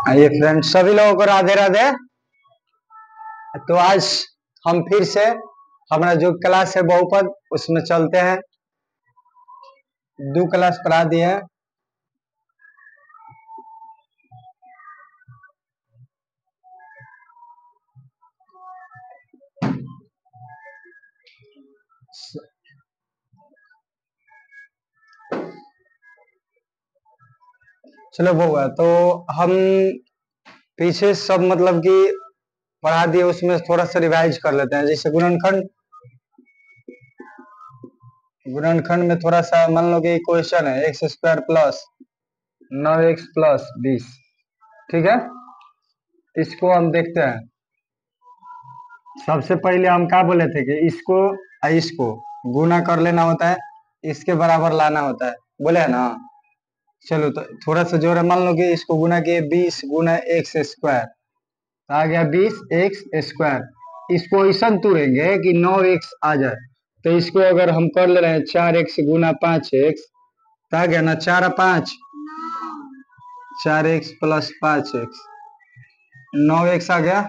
आइए फ्रेंड्स, सभी लोगों को राधे राधे। तो आज हम फिर से हमारा जो क्लास है बहुपद उसमें चलते हैं। 2 क्लास पढ़ा दिए हैं। चलो वो हुआ तो हम पीछे सब मतलब कि पढ़ा दिए, उसमें थोड़ा सा रिवाइज कर लेते हैं। जैसे गुणनखंड में थोड़ा सा मान लो कि क्वेश्चन है x² प्लस 9x प्लस 20, ठीक है। इसको हम देखते हैं। सबसे पहले हम क्या बोले थे कि इसको गुना कर लेना होता है, इसके बराबर लाना होता है, बोले है ना। चलो तो थोड़ा सा जोर है, मान लो कि इसको गुना किए 20 गुना x², तो आ गया 20x²। इसको ऐसा तुरेंगे कि 9x आ जाए। तो इसको अगर हम कर ले रहे हैं 4x गुना 5x, तो आ गया ना 4 और 5 4x प्लस 5x 9x आ गया,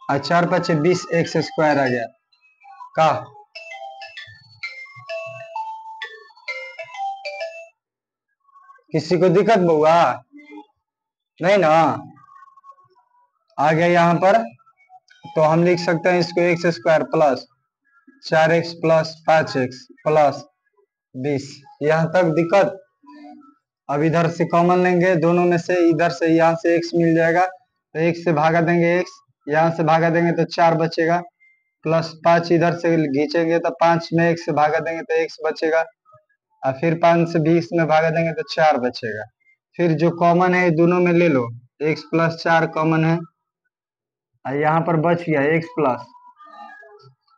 और 4 5 20x² आ गया का। किसी को दिक्कत बउआ नहीं ना? आ गया यहाँ पर। तो हम लिख सकते हैं इसको x² plus 4x plus 5x plus 20। यहाँ तक दिक्कत? अब इधर से कॉमन लेंगे, दोनों में से इधर से यहाँ से x मिल जाएगा, तो x से भागा देंगे x, यहाँ से भागा देंगे तो 4 बचेगा, प्लस 5 इधर से खींचेंगे तो 5 में x से भागा देंगे तो x बचेगा, और फिर 5 से 20 में भागा देंगे तो 4 बचेगा। फिर जो कॉमन है दोनों में ले लो, x प्लस 4 कॉमन है, और यहाँ पर बच गया x प्लस,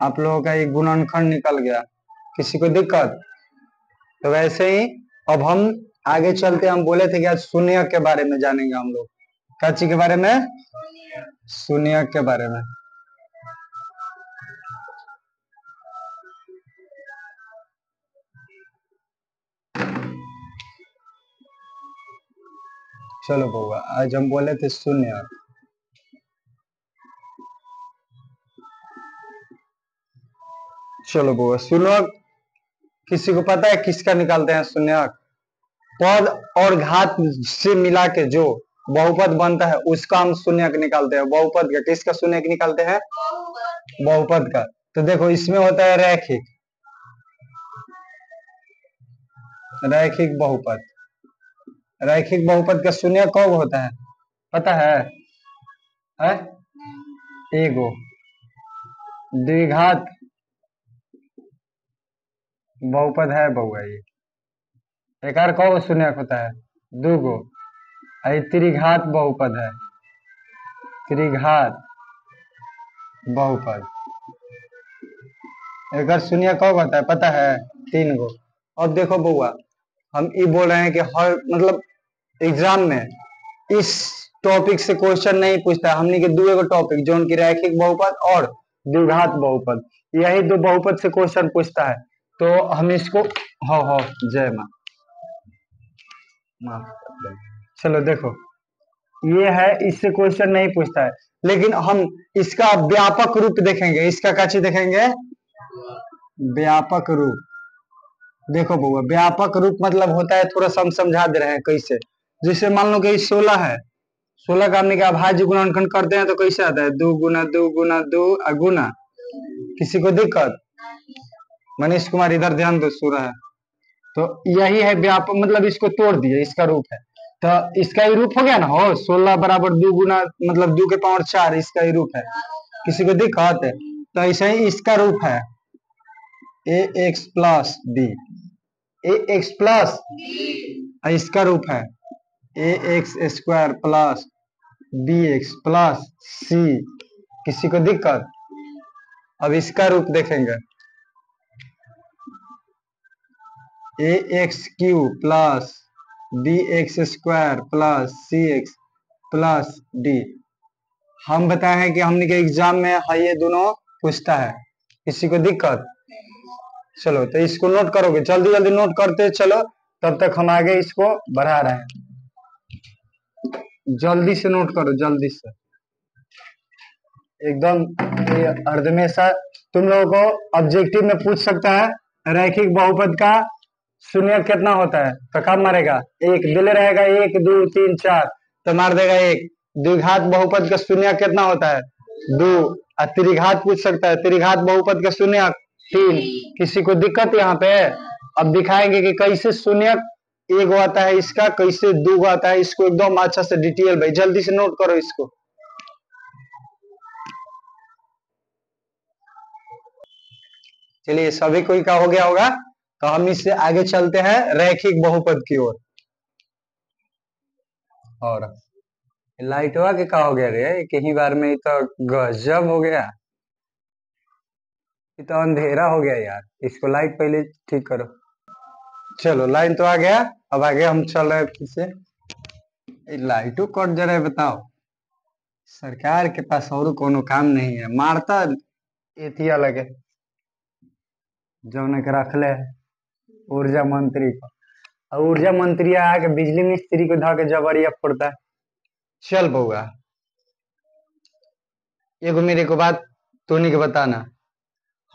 आप लोगों का एक गुणनखंड निकल गया। किसी को दिक्कत? तो वैसे ही अब हम आगे चलते, हम बोले थे कि आज शून्य के बारे में जानेंगे हम लोग। क्या चीज के बारे में? शून्य के बारे में। चलो बउआ, आज हम बोले थे शून्य। चलो बउआ, शून्य किसी को पता है किसका निकालते हैं शून्य? पद और घात से मिला के जो बहुपद बनता है उसका हम शून्यक निकालते हैं। बहुपद का किसका शून्यक निकालते हैं? बहुपद का। तो देखो इसमें होता है रैखिक बहुपद। रैखिक बहुपद का शून्य कब होता है पता है? एगो द्विघात बहुपद है बउआ। ये एक कब शून्य होता है? 2 गो। त्रिघात बहुपद है, त्रिघात बहुपद। एक शून्य कब होता है पता है? 3 गो। अब देखो बउआ, हम ये बोल रहे हैं कि हर मतलब एग्जाम में इस टॉपिक से क्वेश्चन नहीं पूछता। हमने के 2 गो टॉपिक जो उनकी रैखिक बहुपद और द्विघात बहुपद, यही 2 बहुपद से क्वेश्चन पूछता है। तो हम इसको हो जय माँ, चलो देखो ये है, इससे क्वेश्चन नहीं पूछता है, लेकिन हम इसका व्यापक रूप देखेंगे। इसका क्या चीज देखेंगे? व्यापक रूप। देखो बउआ, व्यापक रूप मतलब होता है, थोड़ा सा हम समझा दे रहे हैं कैसे। जैसे मान लो कि 16 है, 16 का हमने क्या भाज्य गुणनखंड करते हैं तो कैसे आता है? 2 गुना 2 गुना 2 गुना। किसी को दिक्कत? मनीष कुमार इधर ध्यान दो, सूरा है। तो यही है व्यापक मतलब, इसको तोड़ दिए, इसका रूप है। तो इसका ही रूप हो गया ना, हो 16 बराबर 2 गुना मतलब 2 के पावर 4, इसका ही रूप है। किसी को दिक्कत है? तो ऐसे ही इसका रूप है ax plus b, ax plus, इसका रूप है ax² plus bx plus c। किसी को दिक्कत? अब इसका रूप देखेंगे, ax³ plus bx² plus cx plus d। हम बताए हैं कि हमने के एग्जाम में है ये दोनों पूछता है। किसी को दिक्कत? चलो तो इसको नोट करोगे, जल्दी जल्दी नोट करते चलो, तब तक हम आगे इसको बढ़ा रहे हैं। जल्दी से नोट करो, जल्दी से एकदम। ये अर्धमेशा तुम लोगों को ऑब्जेक्टिव में पूछ सकता है, रैखिक बहुपद का शून्य कितना होता है, तो कब मारेगा? एक दिल रहेगा, 1 2 3 4 तो मार देगा 1। द्विघात बहुपद का शून्य कितना होता है? 2। और त्रिघात पूछ सकता है, त्रिघात बहुपद का शून्य 3। किसी को दिक्कत यहाँ पे? अब दिखाएंगे कि कैसे शून्य एक आता है, इसका कैसे 2 आता है, इसको एकदम अच्छा से डिटेल भाई, जल्दी से नोट करो इसको। चलिए सभी कोई का हो गया होगा, तो हम इससे आगे चलते हैं रैखिक बहुपद की ओर। और लाइटवा के का हो गया रे, कहीं बार में तो गजब हो गया, ये तो अंधेरा हो गया यार, इसको लाइट पहले ठीक करो। चलो लाइन तो आ गया, अब आगे हम चल रहे हैं फिर से। लाइटों कट जा रहा है, बताओ सरकार के पास और कोनो काम नहीं है, मारता एथिया लगे जौन के रखले है ऊर्जा मंत्री को, और ऊर्जा मंत्री आके बिजली मिस्त्री को धा के जबरिया फोड़ता है। चल बउआ, एगो मेरे को बात तोनी के बताना,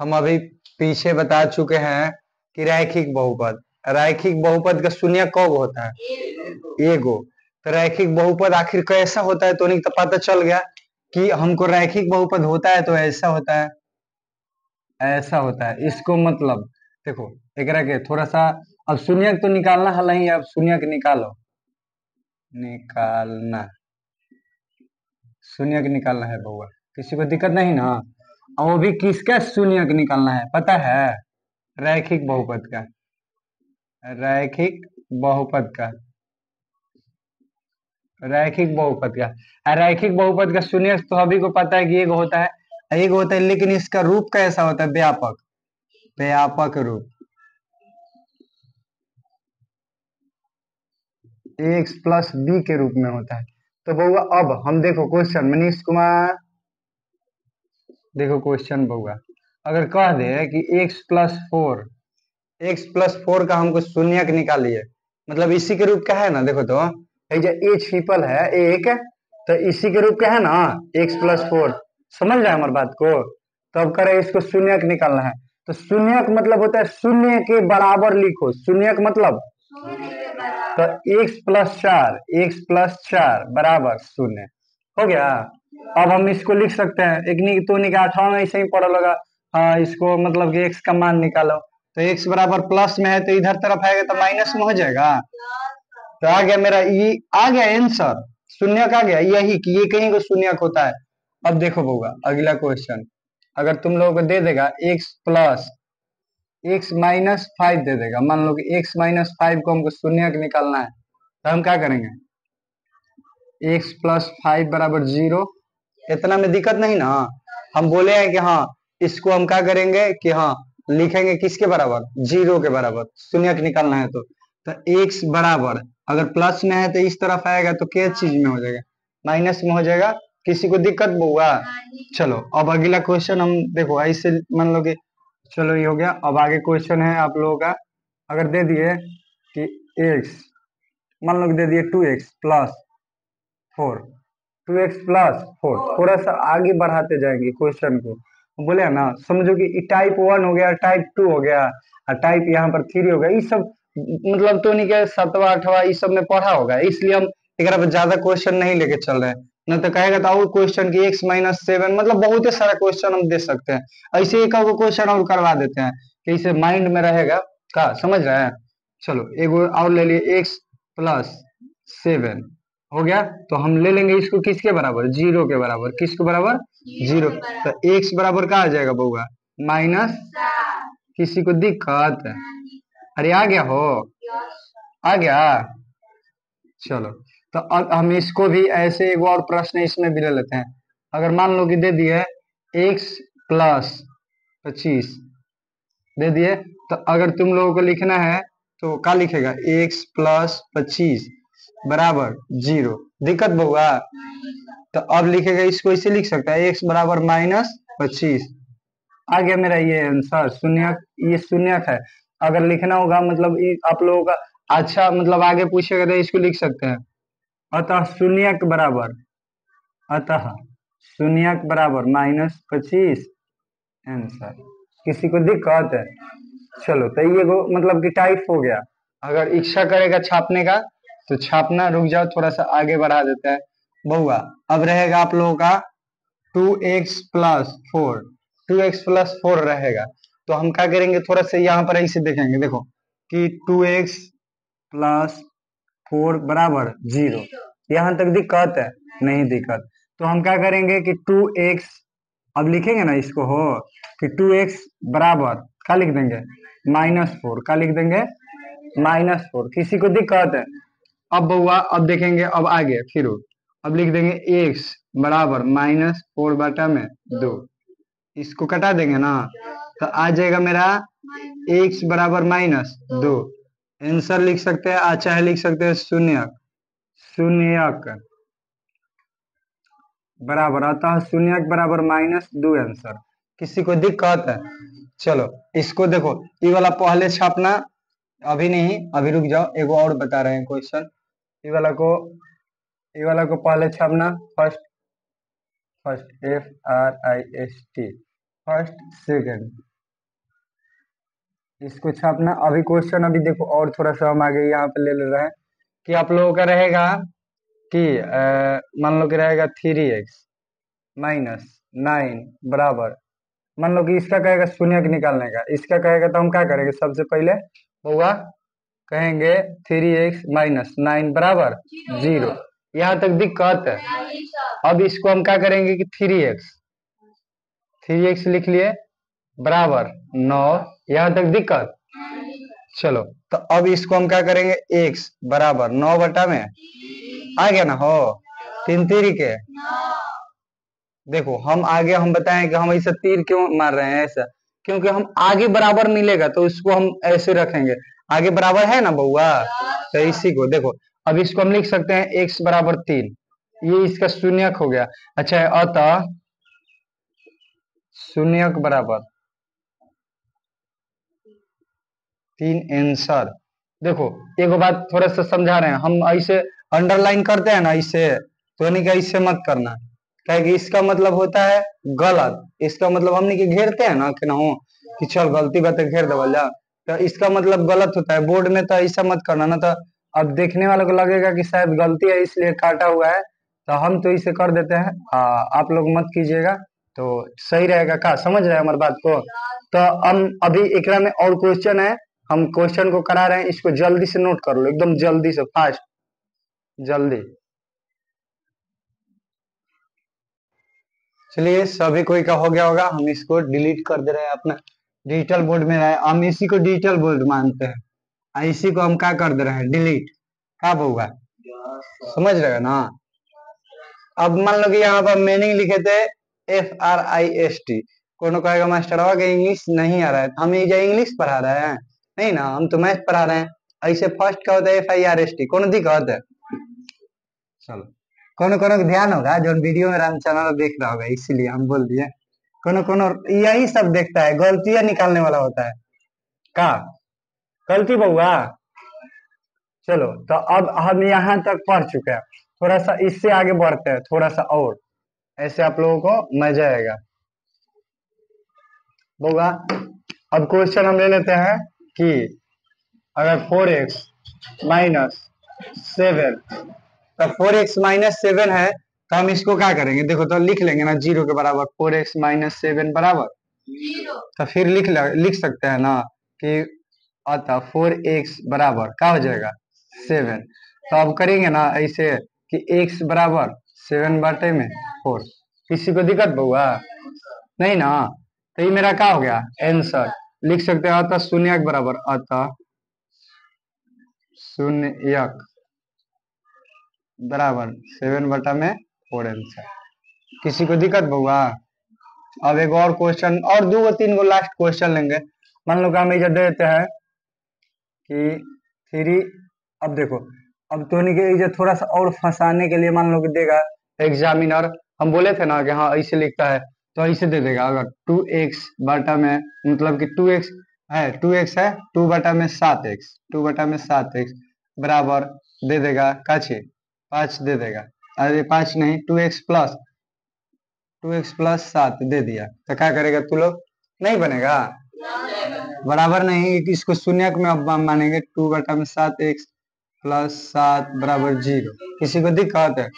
हम अभी पीछे बता चुके हैं कि रैखिक बहुपद, रैखिक बहुपद का शून्य कब होता है? एगो। तो रैखिक बहुपद आखिर कैसा होता है, तोनी तो पता चल गया कि हमको रैखिक बहुपद होता है तो ऐसा होता है, ऐसा होता है। इसको मतलब देखो, एकरा के थोड़ा सा अब शून्य तो निकालना है नहीं, अब शून्य निकालो, निकालना शून्य निकालना है बउआ, किसी को दिक्कत नहीं ना? और वो भी किसका शून्य निकालना है पता है? रैखिक बहुपद का, रैखिक बहुपद का, रैखिक बहुपद का। रैखिक बहुपद का शून्य तो सभी को पता है कि एक होता है, एक होता है, लेकिन इसका रूप कैसा होता है? व्यापक, व्यापक रूप, एक्स प्लस बी के रूप में होता है। तो बउआ अब हम देखो क्वेश्चन, मनीष कुमार देखो क्वेश्चन बउआ, अगर कह दे कि x+4 का हमको शून्य निकालिए, मतलब इसी के रूप का है ना? देखो तो ए छिपल है एक, तो इसी के रूप का है ना x+4, समझ रहे हमारी बात को? तो अब करे इसको शून्य निकालना है, तो शून्य का मतलब होता है शून्य के बराबर लिखो, शून्य का मतलब तो x+4 बराबर शून्य हो गया। अब हम इसको लिख सकते हैं, एक तो निका 8वां में ऐसे ही पढ़ा लगा, हाँ इसको मतलब कि x का मान निकालो, तो x बराबर प्लस में है तो इधर तरफ आएगा तो माइनस में हो जाएगा। तो आ गया मेरा, ये आ गया आंसर, शून्य का आ गया, यही कि ये कहीं को शून्य होता है। अब देखो बउआ अगला क्वेश्चन, अगर तुम लोगों को दे देगा x+5 दे देगा, मान लो कि x-5 को हमको शून्य निकालना है, तो हम क्या करेंगे? x+5 बराबर 0, इतना में दिक्कत नहीं ना? हम बोले हैं कि हाँ इसको हम क्या करेंगे कि हाँ लिखेंगे किसके बराबर? 0 के बराबर, शून्य निकालना है तो x बराबर अगर प्लस में है तो इस तरफ आएगा तो क्या चीज में हो जाएगा? माइनस में हो जाएगा। किसी को दिक्कत बउआ? चलो अब अगला क्वेश्चन हम देखो, ऐसे मान लो कि चलो ये हो गया। अब आगे क्वेश्चन है आप लोगों का, अगर दे दिए कि x, मान लो कि दे दिए 2x+4, 2x+4, थोड़ा सा आगे बढ़ाते जाएंगे क्वेश्चन को, बोले है ना, समझो कि टाइप 1 हो गया, टाइप 2 हो गया, और टाइप यहाँ पर 3 हो गया, ये सब मतलब तो नहीं क्या 7वां 8वां इस सब में पढ़ा होगा, इसलिए हम एक ज्यादा क्वेश्चन नहीं लेके चल रहे हैं, न तो कहेगा तो और क्वेश्चन की x-7, मतलब बहुत सारा क्वेश्चन हम दे सकते हैं, ऐसे एक क्वेश्चन और करवा देते हैं कि इसे माइंड में रहेगा का, समझ रहे हैं? चलो एक और ले लिए, x+7 हो गया, तो हम ले लेंगे इसको किसके बराबर? 0 के बराबर, किसके बराबर? 0, तो x बराबर क्या आ जाएगा बउआ? माइनस, किसी को दिक्कत? अरे आ गया हो, आ गया। चलो तो अब हम इसको भी ऐसे एक और प्रश्न इसमें भी ले लेते हैं, अगर मान लो कि दे दिए x+25 दे दिए, तो अगर तुम लोगों को लिखना है तो क्या लिखेगा? x+25 बराबर 0, दिक्कत बउआ? तो अब लिखेगा, इसको इसे लिख सकता है x बराबर -25, आ गया मेरा ये आंसर शून्य, ये शून्य है। अगर लिखना होगा मतलब आप लोगों का अच्छा मतलब आगे पूछेगा तो इसको लिख सकते हैं अतः शून्यक बराबर, अतः शून्यक बराबर -25 आंसर। किसी को दिक्कत है? चलो तो ये को मतलब कि टाइप हो गया। अगर इच्छा करेगा छापने का तो छापना, रुक जाओ थोड़ा सा आगे बढ़ा देते हैं बहुआ। अब रहेगा आप लोगों का 2x+4, 2x+4 रहेगा। तो हम क्या करेंगे, थोड़ा सा यहाँ पर ऐसे देखेंगे, देखो कि 2x+4 बराबर 0। यहाँ तक दिक्कत है? नहीं दिक्कत। तो हम क्या करेंगे कि 2x, अब लिखेंगे ना इसको हो कि 2x बराबर क्या लिख देंगे, -4। क्या लिख देंगे, -4। किसी को दिक्कत है? अब बउआ अब देखेंगे, अब आगे फिर अब लिख देंगे x बराबर -4/2। इसको कटा देंगे ना तो आ जाएगा मेरा x बराबर -2। आंसर लिख सकते हैं, चाहे लिख सकते हैं शून्यक, शून्यक बराबर, अतः शून्यक बराबर -2 आंसर। किसी को दिक्कत है? चलो इसको देखो, ये वाला पहले छापना, अभी नहीं, अभी रुक जाओ, एगो और बता रहे हैं क्वेश्चन। ये वाला को पहले छापना, फर्स्ट FRIST, फर्स्ट सेकंड, इसको छापना। अभी क्वेश्चन अभी देखो, और थोड़ा सा हम आगे यहाँ पे ले रहे हैं कि आप लोगों का रहेगा कि मान लो कि रहेगा 3x -9 बराबर, मान लो कि इसका कहेगा शून्यक निकालने का, इसका कहेगा तो हम क्या करेंगे, सबसे पहले होगा कहेंगे 3x -9 बराबर 0। यहाँ तक दिक्कत है? अब इसको हम क्या करेंगे कि 3x लिख लिए बराबर 9। यहाँ तक दिक्कत? चलो तो अब इसको हम क्या करेंगे, x बराबर 9 बटा में आ गया ना हो, 3 तीर के। देखो हम आगे हम बताएं कि हम ऐसा तीर क्यों मार रहे हैं, ऐसा क्योंकि हम आगे बराबर मिलेगा तो उसको हम ऐसे रखेंगे, आगे बराबर है ना बउआ, तो इसी को देखो। अब इसको हम लिख सकते हैं x बराबर 3, ये इसका शून्यक हो गया। अच्छा है, अतः शून्यक बराबर 3 आंसर। देखो एक बात थोड़ा सा समझा रहे हैं हम, ऐसे अंडरलाइन करते हैं ना ऐसे, तो यानी कि ऐसे मत करना, क्या कि इसका मतलब होता है गलत। इसका मतलब हमने के घेरते हैं ना कि ना हो कि चल गलती बात घेर देवल जा, तो इसका मतलब गलत होता है। बोर्ड में तो ऐसा मत करना ना, तो अब देखने वालों को लगेगा कि शायद गलती है इसलिए काटा हुआ है, तो हम तो इसे कर देते हैं। आप लोग मत कीजिएगा तो सही रहेगा। का समझ रहे हैं हमारी बात को? तो हम अभी एकरा में और क्वेश्चन है, हम क्वेश्चन को करा रहे हैं, इसको जल्दी से नोट कर लो, एकदम जल्दी से, फास्ट, जल्दी। चलिए सभी कोई का हो गया होगा, हम इसको डिलीट कर दे रहे हैं, अपना डिजिटल बोर्ड में रहे, हम इसी को डिजिटल बोर्ड मानते हैं, इसी को हम क्या कर दे रहे हैं, डिलीट। क्या होगा, समझ रहे हो ना? अब मान लो कि यहाँ पर मीनिंग लिखे थे FRIST, कोनो कहेगा मास्टर के इंग्लिश नहीं आ रहा है, हम ये इंग्लिश पढ़ा रहे हैं नहीं ना, हम तो मैथ पढ़ा रहे हैं। ऐसे फर्स्ट क्या होता है FIRST, कौन दिक्कत है? चलो कोनो कोनो ध्यान होगा जो वीडियो में राम चैनल देख रहा होगा, इसीलिए हम बोल दिए। कोनो कोनो यही सब देखता है, गलतियां निकालने वाला होता है। का गलती बउआ? चलो तो अब हम यहाँ तक पढ़ चुके हैं, थोड़ा सा इससे आगे बढ़ते हैं, थोड़ा सा और, ऐसे आप लोगों को मजा आएगा बउआ। अब क्वेश्चन हम ले लेते हैं कि अगर 4x -7, तो 4x -7 है, तो हम इसको क्या करेंगे, देखो तो लिख लेंगे ना 0 के बराबर, 4x -7 बराबर 0, तो फिर लिख सकते हैं ना कि अतः 4x बराबर क्या हो जाएगा 7। तो अब करेंगे ना ऐसे कि x बराबर 7/4। किसी को दिक्कत बउआ? नहीं ना? तो ये मेरा क्या हो गया आंसर, लिख सकते हैं अतः शून्यक बराबर, अतः शून्यक बराबर 7/4 आंसर। किसी को दिक्कत बउआ? अब एक और क्वेश्चन, और 2-3 लास्ट क्वेश्चन लेंगे। मान लो कि हम इधर देते हैं कि 3, अब देखो अब तो नहीं थोड़ा सा और फंसाने के लिए मान लो कि देगा एग्जामिनर, हम बोले थे ना कि हाँ ऐसे लिखता है, तो ऐसे दे देगा। अगर 2x बटा में मतलब कि 2x है, 2x है 2/7x, 2/7x बराबर दे देगा काछे 5 दे देगा। अरे 5 नहीं, 2x प्लस 7 दे दिया, तो क्या करेगा तू लोग? नहीं बनेगा, बराबर नहीं, इसको शून्य में अब हम मानेंगे। 2/7x+7 बराबर 0। किसी को दिक्कत है?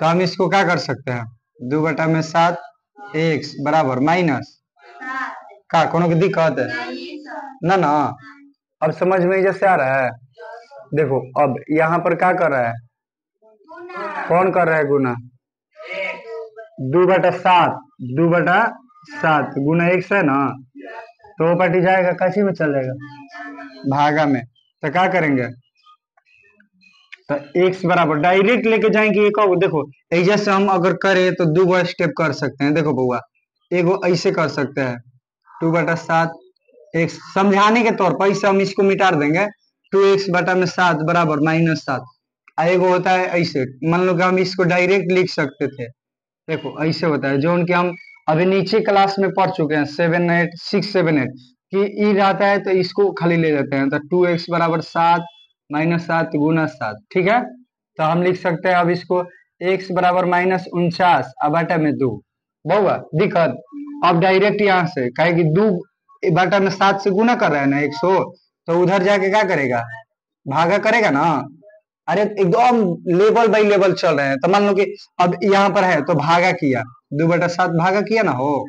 तो हम इसको क्या कर सकते हैं? 2/7 x बराबर माइनस का, कोनो की दिक्कत है ना? ना, अब समझ में जैसे आ रहा है। देखो अब यहाँ पर क्या कर रहा है? कौन कर रहा है गुना? 2/7, 2/7 गुना x है ना, तो वो पटी जाएगा, कची में चल जाएगा? भागा में। तो क्या करेंगे? तो x बराबर डायरेक्ट लेके जाएंगे एक। देखो ऐसे हम अगर करें तो 2 स्टेप कर सकते हैं। देखो बउआ, एगो ऐसे कर सकते हैं, 2/7 x समझाने के तौर पर, इसे हम इसको मिटा देंगे। 2x/7 बराबर -7। एगो होता है ऐसे, मान लो कि हम इसको डायरेक्ट लिख सकते थे। देखो ऐसे होता है, जो उनके हम अभी नीचे क्लास में पढ़ चुके हैं 7, 8, 6, 7, 8 कि ई रहता है, तो इसको खाली ले लेते हैं। तो 2x बराबर 7 -7 गुना 7, ठीक है। तो हम लिख सकते हैं अब इसको x बराबर -49 अब बटा में 2। बहुआ दिक्कत? अब डायरेक्ट यहाँ से कहे कि 2 बटा में 7 से गुना कर रहा है ना 100, तो उधर जाके क्या करेगा? भागा करेगा ना। अरे एकदम लेवल बाई लेवल चल रहे हैं। तो मान लो कि अब यहाँ पर है तो भागा किया, 2/7 भागा किया ना हो,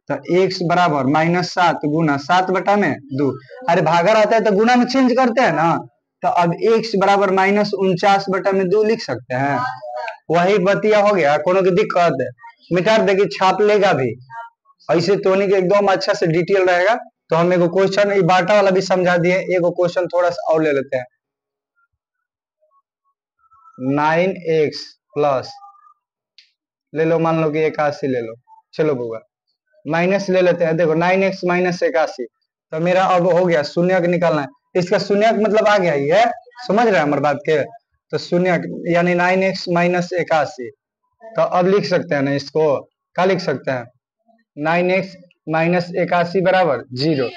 तो x बराबर -7 गुना 7 बटा में 2। अरे भागा रहता है तो गुना में चेंज करते हैं ना, तो अब x बराबर -49 बटा में 2 लिख सकते हैं। वही बतिया हो गया, कोनो की दिक्कत है? मिटा देगी, छाप लेगा भी ऐसे तो नहीं कि एकदम अच्छा से डिटेल रहेगा। तो हम एगो क्वेश्चन बाटा वाला भी समझा दिए, एगो क्वेश्चन थोड़ा सा और ले लेते हैं। 9x प्लस ले लो, मान लो कि 81 ले लो, चलो बुआ माइनस ले लेते हैं। देखो 9x - 81, तो मेरा अब हो गया शून्य निकालना है। इसका शून्य मतलब आ गया, ये समझ रहे हैं हमारी बात के? तो शून्य यानी 9x - 81। तो अब लिख सकते हैं ना इसको, क्या लिख सकते हैं? 9x - 81 बराबर 0।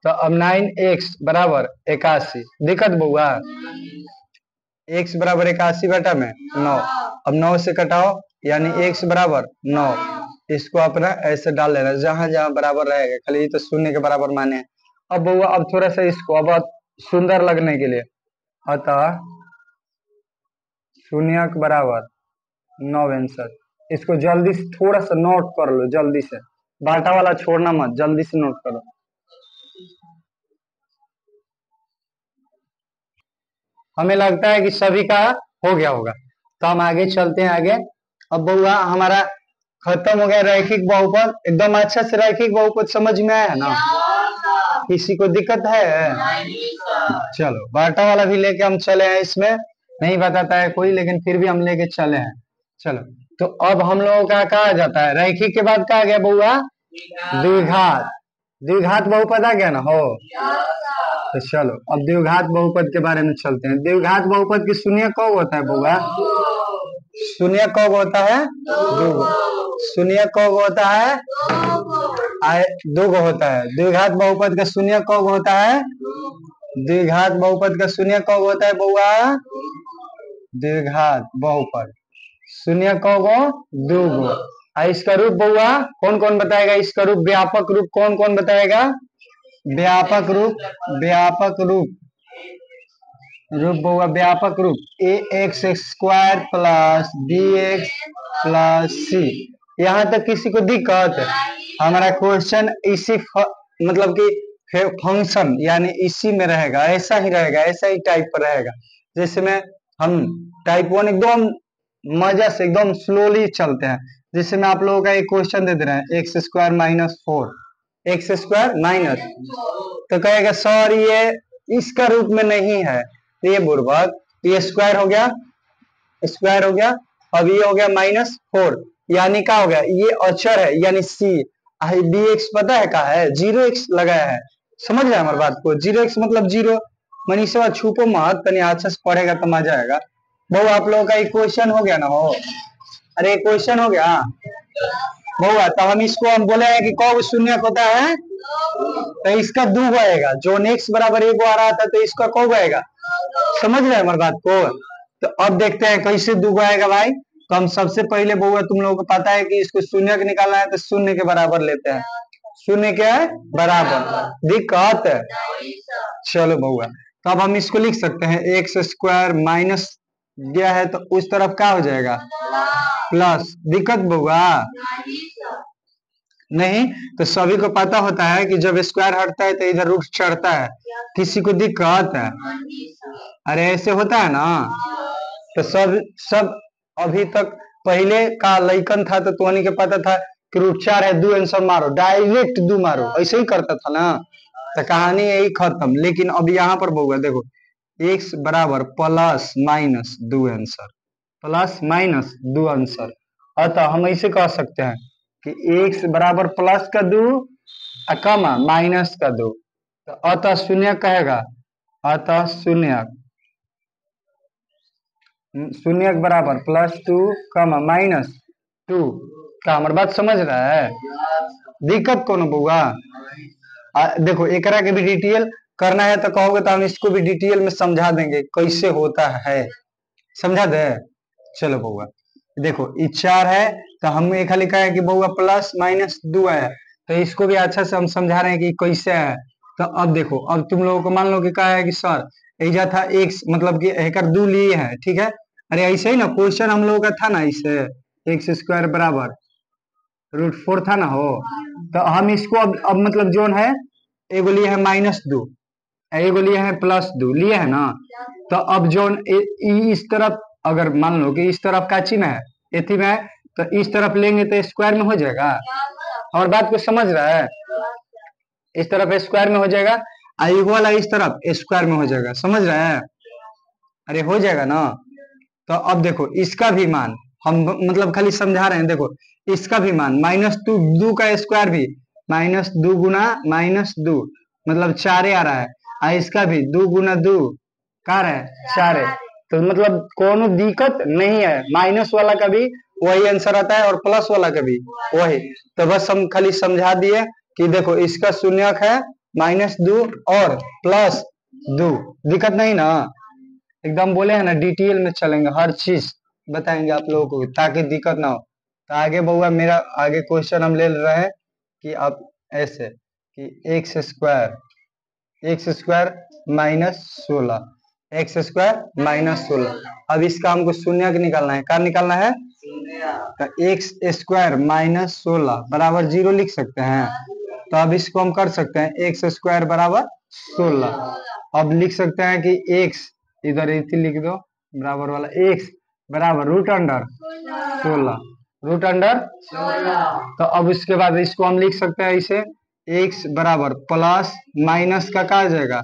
तो अब 9x बराबर 81, दिक्कत बुआ? x बराबर 81 बटा में 9। अब 9 से कटाओ, यानी x बराबर 9। इसको अपना ऐसे डाल लेना, जहां जहां बराबर रहेगा, खाली तो शून्य के बराबर माने। अब बउआ अब थोड़ा सा इसको अब सुंदर लगने के लिए, अतः शून्य के बराबर 9 आंसर। इसको जल्दी से थोड़ा सा नोट कर लो, जल्दी से, बाटा वाला छोड़ना मत, जल्दी से नोट करो। हमें लगता है कि सभी का हो गया होगा, तो हम आगे चलते हैं आगे। अब बउआ हमारा खत्म हो गया रैखिक बहुपद। एकदम अच्छा से रैखिक बहुपद समझ में आया ना? किसी को दिक्कत है? चलो बाटा वाला भी लेके हम चले हैं, इसमें नहीं बताता है कोई, लेकिन फिर भी हम लेके चले हैं। चलो, तो अब हम लोगों का कहा जाता है रैखिक के बाद क्या आ गया बउआ? द्विघात। द्विघात बहुपद आ गया ना हो। तो चलो अब द्विघात बहुपद के बारे में चलते हैं। द्विघात बहुपद की शून्य कब होता है बउआ? शून्य कब होता है? दो। शून्य कब होता है? दो गो होता है। द्विघात बहुपद का शून्य कब होता है? द्विघात बहुपद का शून्य कब होता है बउआ? द्विघात बहुपद शून्य कब गो? दो गो। इसका रूप बउआ कौन कौन बताएगा? इसका रूप व्यापक रूप कौन कौन बताएगा? व्यापक रूप, व्यापक रूप, रूप बउआ व्यापक रूप ax² plus bx plus c। यहाँ तक किसी को दिक्कत? हमारा क्वेश्चन इसी मतलब कि फंक्शन यानी इसी में रहेगा, ऐसा ही रहेगा, ऐसा ही टाइप पर रहेगा। जैसे में हम टाइप 1 एकदम मजा से एकदम स्लोली चलते हैं। जैसे में आप लोगों का एक क्वेश्चन दे दे रहे हैं, x² - 4, x² माइनस, तो कहेगा सर ये इसका रूप में नहीं है, ये बुर्बक, ये स्क्वायर हो गया, स्क्वायर हो गया। अब ये हो गया -4, यानी क्या हो गया? ये अचर है, यानी c। bx पता है क्या है? 0x लगाया है, समझ रहे हैं हमारी बात को? 0x मतलब 0। मनीषा छुपो मत, तनी अच्छा से पढ़ेगा तो मजा आएगा। बहु आप लोगों का एक क्वेश्चन हो गया ना हो? अरे क्वेश्चन हो गया बहुआ, तो हम इसको हम बोले हैं कि कब शून्य होता है? तो इसका 2 आएगा। जो x बराबर 1 आ रहा था, तो इसका कब आएगा? समझ रहे हैं हमारी बात को? तो अब देखते हैं कैसे दुगो आएगा भाई। तो हम सबसे पहले बउआ तुम लोगों को पता है कि इसको शून्य के निकालना है, तो शून्य के बराबर लेते हैं। शून्य के बराबर दिक्कत है। चलो बउआ, तो अब हम इसको लिख सकते हैं एक्स स्क्वायर माइनस दिया है तो उस तरफ क्या हो जाएगा प्लस। दिक्कत बउआ नहीं, तो सभी को पता होता है कि जब स्क्वायर हटता है तो इधर रूट चढ़ता है। किसी को दिक्कत है? अरे ऐसे होता है ना। तो सब सब अभी तक पहले का लइकन था तो तोहनी के पता था कि रूट 4 है, 2 आंसर मारो, डायरेक्ट 2 मारो, ऐसे ही करता था ना। तो कहानी यही खत्म। लेकिन अब यहाँ पर बउआ देखो x बराबर plus minus 2 answer, plus minus 2 answer. अतः हम ऐसे कह सकते हैं कि x बराबर प्लस का 2 कमा माइनस का 2। तो अतः शून्य कहेगा, अतः शून्य शून्य के बराबर +2 कमा -2। का हमारी बात समझ रहा है? दिक्कत कौन बउआ? देखो एकरा के भी डिटेल करना है तो कहोगे तो हम इसको भी डिटेल में समझा देंगे कैसे होता है। समझा दे? चलो बउआ देखो ये 4 है तो हमने खाली कहा है कि बउआ प्लस माइनस 2 है, तो इसको भी अच्छा से हम समझा रहे हैं कि कैसे है। तो अब देखो, अब तुम लोगों को मान लो कि कहा है कि सर ऐजा था x मतलब कि एकर 2 लिए है, ठीक है। अरे ऐसे ही ना क्वेश्चन हम लोगों का था ना, इससे एक्स स्क्वायर बराबर √4 था ना हो। तो हम इसको अब मतलब जोन है एगो लिए है -2, एगो लिए है +2 लिए है ना। तो अब जोन इस तरफ अगर मान लो कि इस तरफ का चिन्ह है एथी में है, तो इस तरफ लेंगे तो स्क्वायर में हो जाएगा। और बात को समझ रहा है? इस तरफ स्क्वायर में हो जाएगा, एगो वाला इस तरफ स्क्वायर में हो जाएगा। समझ रहे हैं? अरे हो जाएगा ना। तो अब देखो इसका भी मान हम मतलब खाली समझा रहे हैं। देखो इसका भी मान -2 का स्क्वायर भी -2 गुना -2 मतलब 4 आ रहा है, और इसका भी 2 गुना 2 क्या है 4 है। तो मतलब कोनो दिक्कत नहीं है, माइनस वाला का भी वही आंसर आता है और प्लस वाला का भी वही। तो बस हम खाली समझा दिए कि देखो इसका शून्यक है -2 और +2। दिक्कत नहीं ना? एकदम बोले हैं ना डिटेल में चलेंगे, हर चीज बताएंगे आप लोगों को ताकि दिक्कत ना हो। तो आगे बउआ मेरा आगे क्वेश्चन हम ले रहे हैं कि आप ऐसे कि एक्स स्क्वायर -16 x² अब इसका हमको शून्य निकालना है। क्या निकालना है? तो x² बराबर 0 लिख सकते हैं। तो अब इसको हम कर सकते हैं x² बराबर 16। अब लिख सकते हैं कि x इधर इति लिख दो बराबर वाला, x बराबर √16। तो अब इसके बाद इसको हम लिख सकते हैं इसे x बराबर प्लस माइनस का आ जाएगा।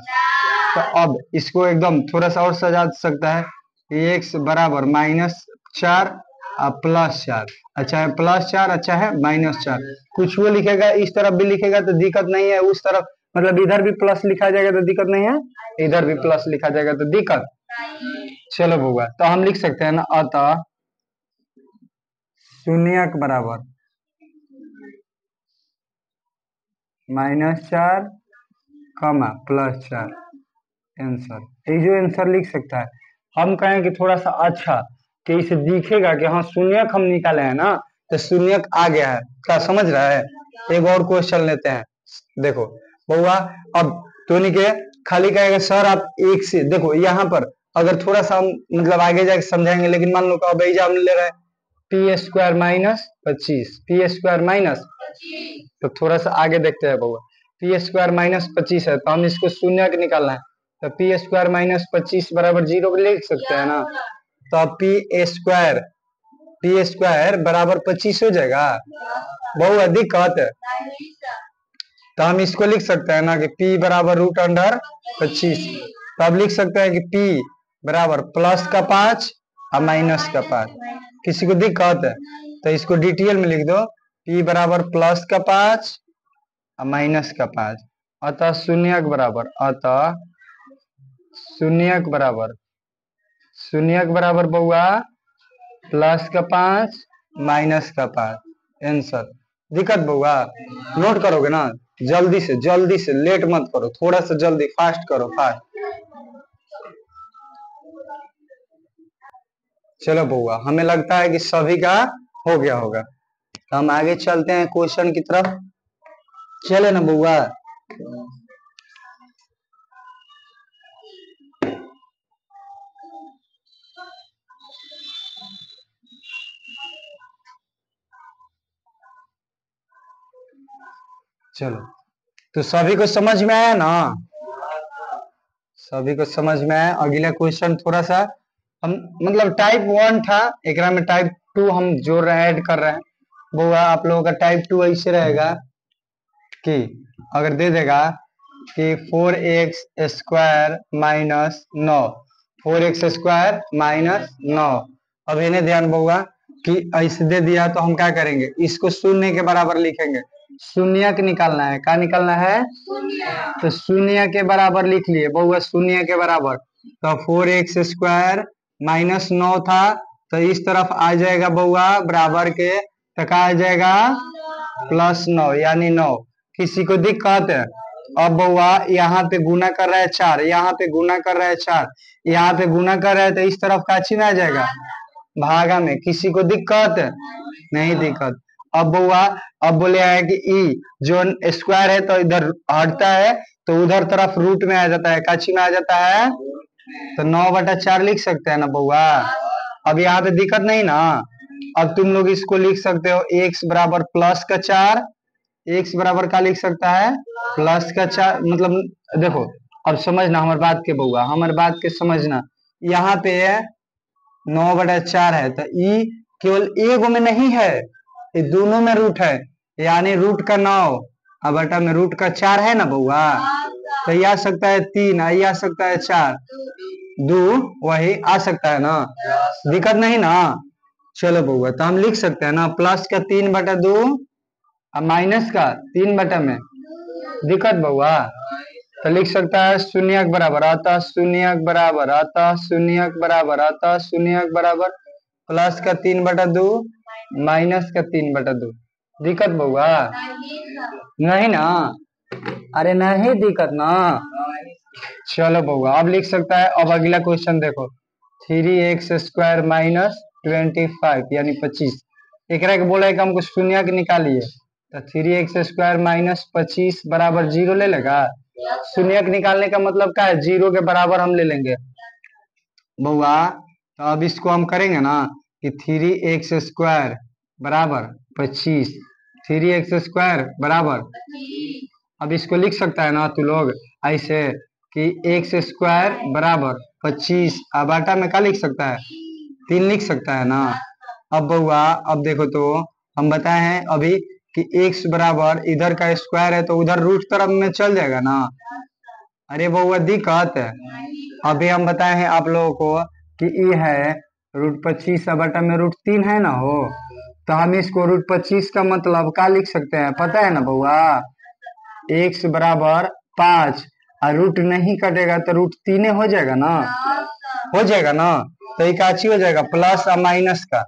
तो अब इसको एकदम थोड़ा सा और सजा सकता है कि x बराबर -4 और +4। अच्छा है +4, अच्छा है -4। कुछ वो लिखेगा इस तरफ भी लिखेगा तो दिक्कत नहीं है, उस तरफ मतलब इधर भी प्लस लिखा जाएगा तो दिक्कत नहीं है, इधर भी प्लस लिखा जाएगा तो दिक्कत। चलो बउआ तो हम लिख सकते हैं ना, अतः शून्य के बराबर -4 कमा +4 आंसर। ये जो आंसर लिख सकता है, हम कहें कि थोड़ा सा अच्छा कि इसे दिखेगा कि हाँ शून्यक हम निकाले हैं ना, तो शून्यक आ गया है। क्या समझ रहा है? एक और क्वेश्चन लेते हैं। देखो बउआ अब तो के खाली कहेगा सर आप एक से देखो यहाँ पर अगर थोड़ा सा हम मतलब आगे जाके समझाएंगे, लेकिन मान लो अब एग्जाम ले रहे हैं p² -25 p² तो थोड़ा सा आगे देखते हैं बउआ। p² -25 है तो हम इसको शून्य के निकालना है। तो p² -25 बराबर 0 लिख सकते हैं ना। तो अब p² बराबर 25 हो जाएगा। बहुत दिक्कत है। तो हम इसको लिख सकते हैं ना कि p बराबर √25। तो अब लिख सकते हैं कि p बराबर +5 और -5। किसी को दिक्कत है तो इसको डिटेल में लिख दो, p बराबर +5 और -5। अतः शून्य के बराबर, अतः शून्य के बराबर बउआ +5 -5 आंसर। दिक्कत बउआ? नोट करोगे ना? जल्दी से लेट मत करो, थोड़ा सा जल्दी फास्ट करो, फास्ट। चलो बउआ, हमें लगता है कि सभी का हो गया होगा, तो हम आगे चलते हैं क्वेश्चन की तरफ। चले ना बउआ। चलो, तो सभी को समझ में आया ना? सभी को समझ में आया। अगला क्वेश्चन थोड़ा सा हम मतलब टाइप 1 था, एक में टाइप 2 हम जोड़ रहे हैं, ऐड कर रहे हैं। वो आप लोगों का टाइप 2 ऐसे रहेगा कि अगर दे देगा कि 4x² माइनस 9, 4x² माइनस 9। अब इन्हें ध्यान बउआ कि ऐसे दे दिया तो हम क्या करेंगे, इसको शून्य के बराबर लिखेंगे। शून्यक निकालना है, क्या निकालना है? तो शून्य के बराबर लिख लिए बउआ, शून्य के बराबर। तो 4x² माइनस 9 था, तो इस तरफ आ जाएगा बउआ बराबर के, तो क्या आ जाएगा? +9 यानी 9। किसी को दिक्कत है? अब बउआ यहाँ पे गुना कर रहा है 4, यहाँ पे गुना कर रहा है 4, यहाँ पे गुना कर रहा है, तो इस तरफ काची में आ जाएगा? भागा में। किसी को दिक्कत? नहीं दिक्कत। अब बउआ अब बोले है कि ई जो स्क्वायर है तो इधर हटता है, तो उधर तरफ रूट में आ जाता है, काची में आ जाता है, तो 9/4 लिख सकते हैं ना बउआ। अब यहाँ पे दिक्कत नहीं ना। अब तुम लोग इसको लिख सकते हो x बराबर +4, x बराबर क्या लिख सकता है? +4। मतलब देखो, अब समझना हमारे बात के बउआ, हमारे बात के समझना। यहाँ पे 9/4 है, तो ई केवल एगो में नहीं है, ये दोनों में रूट है, यानी रूट का 9 अब बटा में रूट का 4 है ना बउआ। तो ये आ सकता है 3, ये आ सकता है 4, 2 वही आ सकता है ना, दिक्कत नहीं ना। चलो बउआ, तो हम लिख सकते हैं ना प्लस का 3/2 और माइनस का 3 में, दिक्कत बउआ। तो लिख सकता है शून्यक बराबर, अतः शून्यक बराबर, अतः शून्यक बराबर, अतः शून्यक बराबर प्लस का 3/2 माइनस का 3/2। दिक्कत बउआ? नहीं ना, अरे नहीं दिक्कत ना। चलो बउआ, अब लिख सकता है। अब अगला क्वेश्चन देखो, 3x² माइनस 25 यानी 25। एक बोला है कि हमको शून्यक निकालिए, तो 3x² माइनस 25 बराबर 0 ले लेगा। शून्यक निकालने का मतलब क्या है? 0 के बराबर हम ले लेंगे बउआ। तो अब इसको हम करेंगे ना कि 3x² बराबर 25, 3x² बराबर, अब इसको लिख सकता है ना तू लोग ऐसे कि x² बराबर 25, अब आटा में क्या लिख सकता है? 3 लिख सकता है ना। अब बउआ अब देखो, तो हम बताए हैं अभी कि x बराबर इधर का स्क्वायर है, तो उधर रूट तरफ में चल जाएगा ना। अरे बउआ दिक्कत है। अभी हम बताए हैं आप लोगों को कि ये है √25 बटा में √3 है ना हो, तो हम इसको √25 का मतलब क्या लिख सकते हैं पता है ना बउआ? x बराबर 5 और रूट नहीं कटेगा तो √3 हो जाएगा ना, हो जाएगा ना। तो एक काची हो जाएगा प्लस और माइनस का,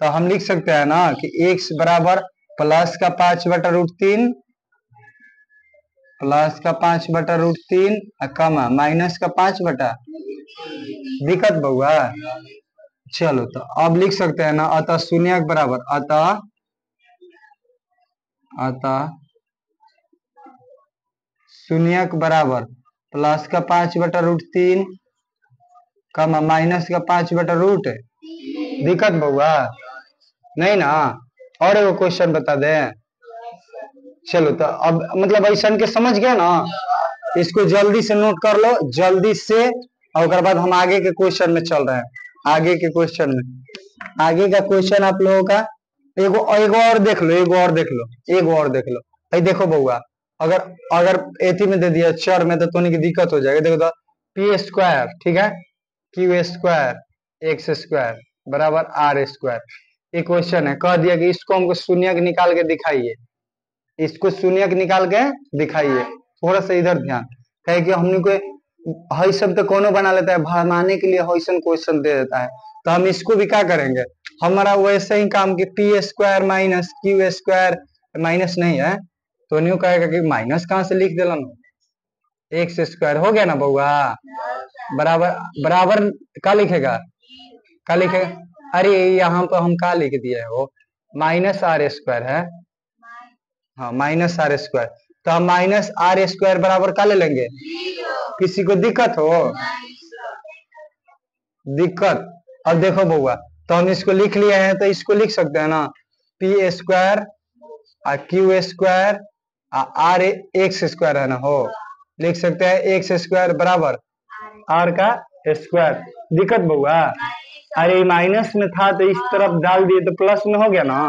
तो हम लिख सकते हैं ना कि x बराबर प्लस का 5/√3, प्लस का 5/√3 कमा माइनस का 5 बटा, दिक्कत बउआ। चलो, तो अब लिख सकते हैं ना, अतः शून्यक बराबर, अतः शून्यक बराबर प्लस का 5/√3 कमा माइनस का 5/√, दिक्कत बउआ नहीं ना। और एगो क्वेश्चन बता दे। चलो, तो अब मतलब ऐसा के समझ गया ना, इसको जल्दी से नोट कर लो, जल्दी से। और उसके बाद हम आगे के क्वेश्चन में चल रहे हैं। आगे के क्वेश्चन में, आगे का क्वेश्चन आप लोगों का एगो और देख लो, एगो और देख लो, एगो और देख लो। भाई देखो बउआ, अगर अगर एथी में दे दिया चर में, तो तोनी की दिक्कत हो जाएगी। देखो तो p², ठीक है, q² x² बराबर r²। ये क्वेश्चन है, कह दिया कि इसको हमको शून्यक निकाल के दिखाइए, इसको शून्यक निकाल के दिखाइए। थोड़ा सा इधर ध्यान, कहे कि हमने को हई सब तो कोनो बना लेता है, भरमाने के लिए हईसन क्वेश्चन दे देता है, तो हम इसको भी क्या करेंगे, हमारा वैसे ही काम कि p² माइनस q² माइनस नहीं है, तो न्यू कहेगा कि माइनस कहाँ से लिख दिलन, x² हो गया ना बउआ। बराबर बराबर क्या लिखेगा, क्या लिखेगा? अरे यहाँ पर हम क्या लिख दिए हो, माइनस आर स्क्वायर है, हाँ माइनस आर स्क्वायर, तो हम माइनस आर स्क्वायर बराबर क्या ले लेंगे, किसी को दिक्कत हो, दिक्कत। अब देखो बउआ, तो हम इसको लिख लिए हैं, तो इसको लिख सकते हैं ना, P square Q square R X square है ना, हो लिख सकते हैं एक्स स्क्वायर बराबर आर का स्क्वायर। दिक्कत बउआ, अरे माइनस में था तो इस तरफ डाल दिए तो प्लस में हो गया ना।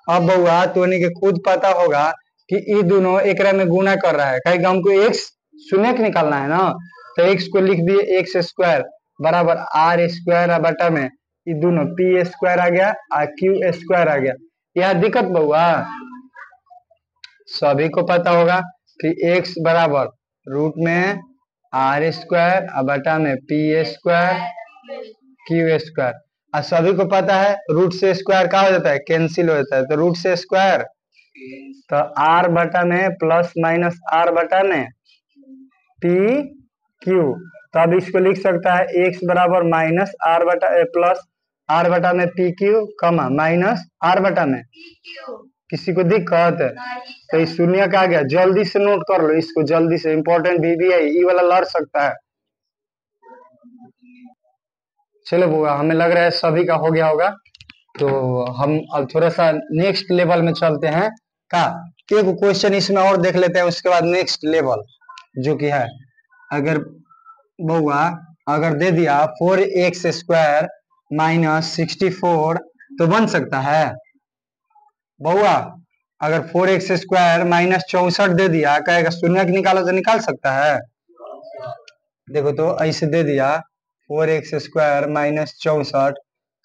अब बउआ तो के खुद पता होगा कि ये दोनों एक में गुना कर रहा है, कहीं हमको एक्स शून्य निकालना है ना, तो एक्स को लिख दिए एक्स स्क्वायर बराबर आर स्क्वायर बटा में ये दोनों पी स्क्वायर आ गया और क्यू स्क्वायर आ गया। यहाँ दिक्कत बउआ, सभी को पता होगा कि x बराबर रूट में आर स्क्वायर बटा में पी स्क्वायर क्यू स्क्वायर, और सभी को पता है रूट से स्क्वायर क्या हो जाता है, कैंसिल हो जाता है, तो रूट से स्क्वायर तो आर बटा में प्लस माइनस आर बटा में पी क्यू, तो अब इसको लिख सकता है x बराबर माइनस आर बटा प्लस आर बटा में P Q comma minus R बटा में, किसी को दिक्कत है, तो इस शून्य का आ गया, जल्दी से नोट कर लो इसको, जल्दी से इंपॉर्टेंट भी है, ये वाला लड़ सकता है। चलो बुआ, हमें लग रहा है सभी का हो गया होगा, तो हम अब थोड़ा सा नेक्स्ट लेवल में चलते हैं का, एक क्वेश्चन इसमें और देख लेते हैं, उसके बाद नेक्स्ट लेवल जो कि है, अगर बुआ अगर दे दिया 4x स्क्वायर माइनस 64 तो बन सकता है बउआ, अगर 4x स्क्वायर माइनस 64 दे दिया, कहेगा शून्य निकालो तो निकाल सकता है। देखो तो ऐसे दे दिया 4x स्क्वायर माइनस 64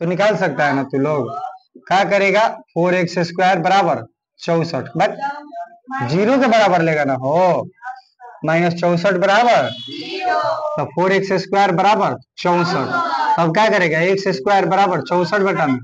तो निकाल सकता है ना, तू लोग क्या करेगा, 4x स्क्वायर बराबर 64 बट जीरो के बराबर लेगा ना, हो माइनस 64 बराबर तो 4x स्क्वायर बराबर 64, अब क्या करेगा एक्स स्क्वायर बराबर 64 बटा में,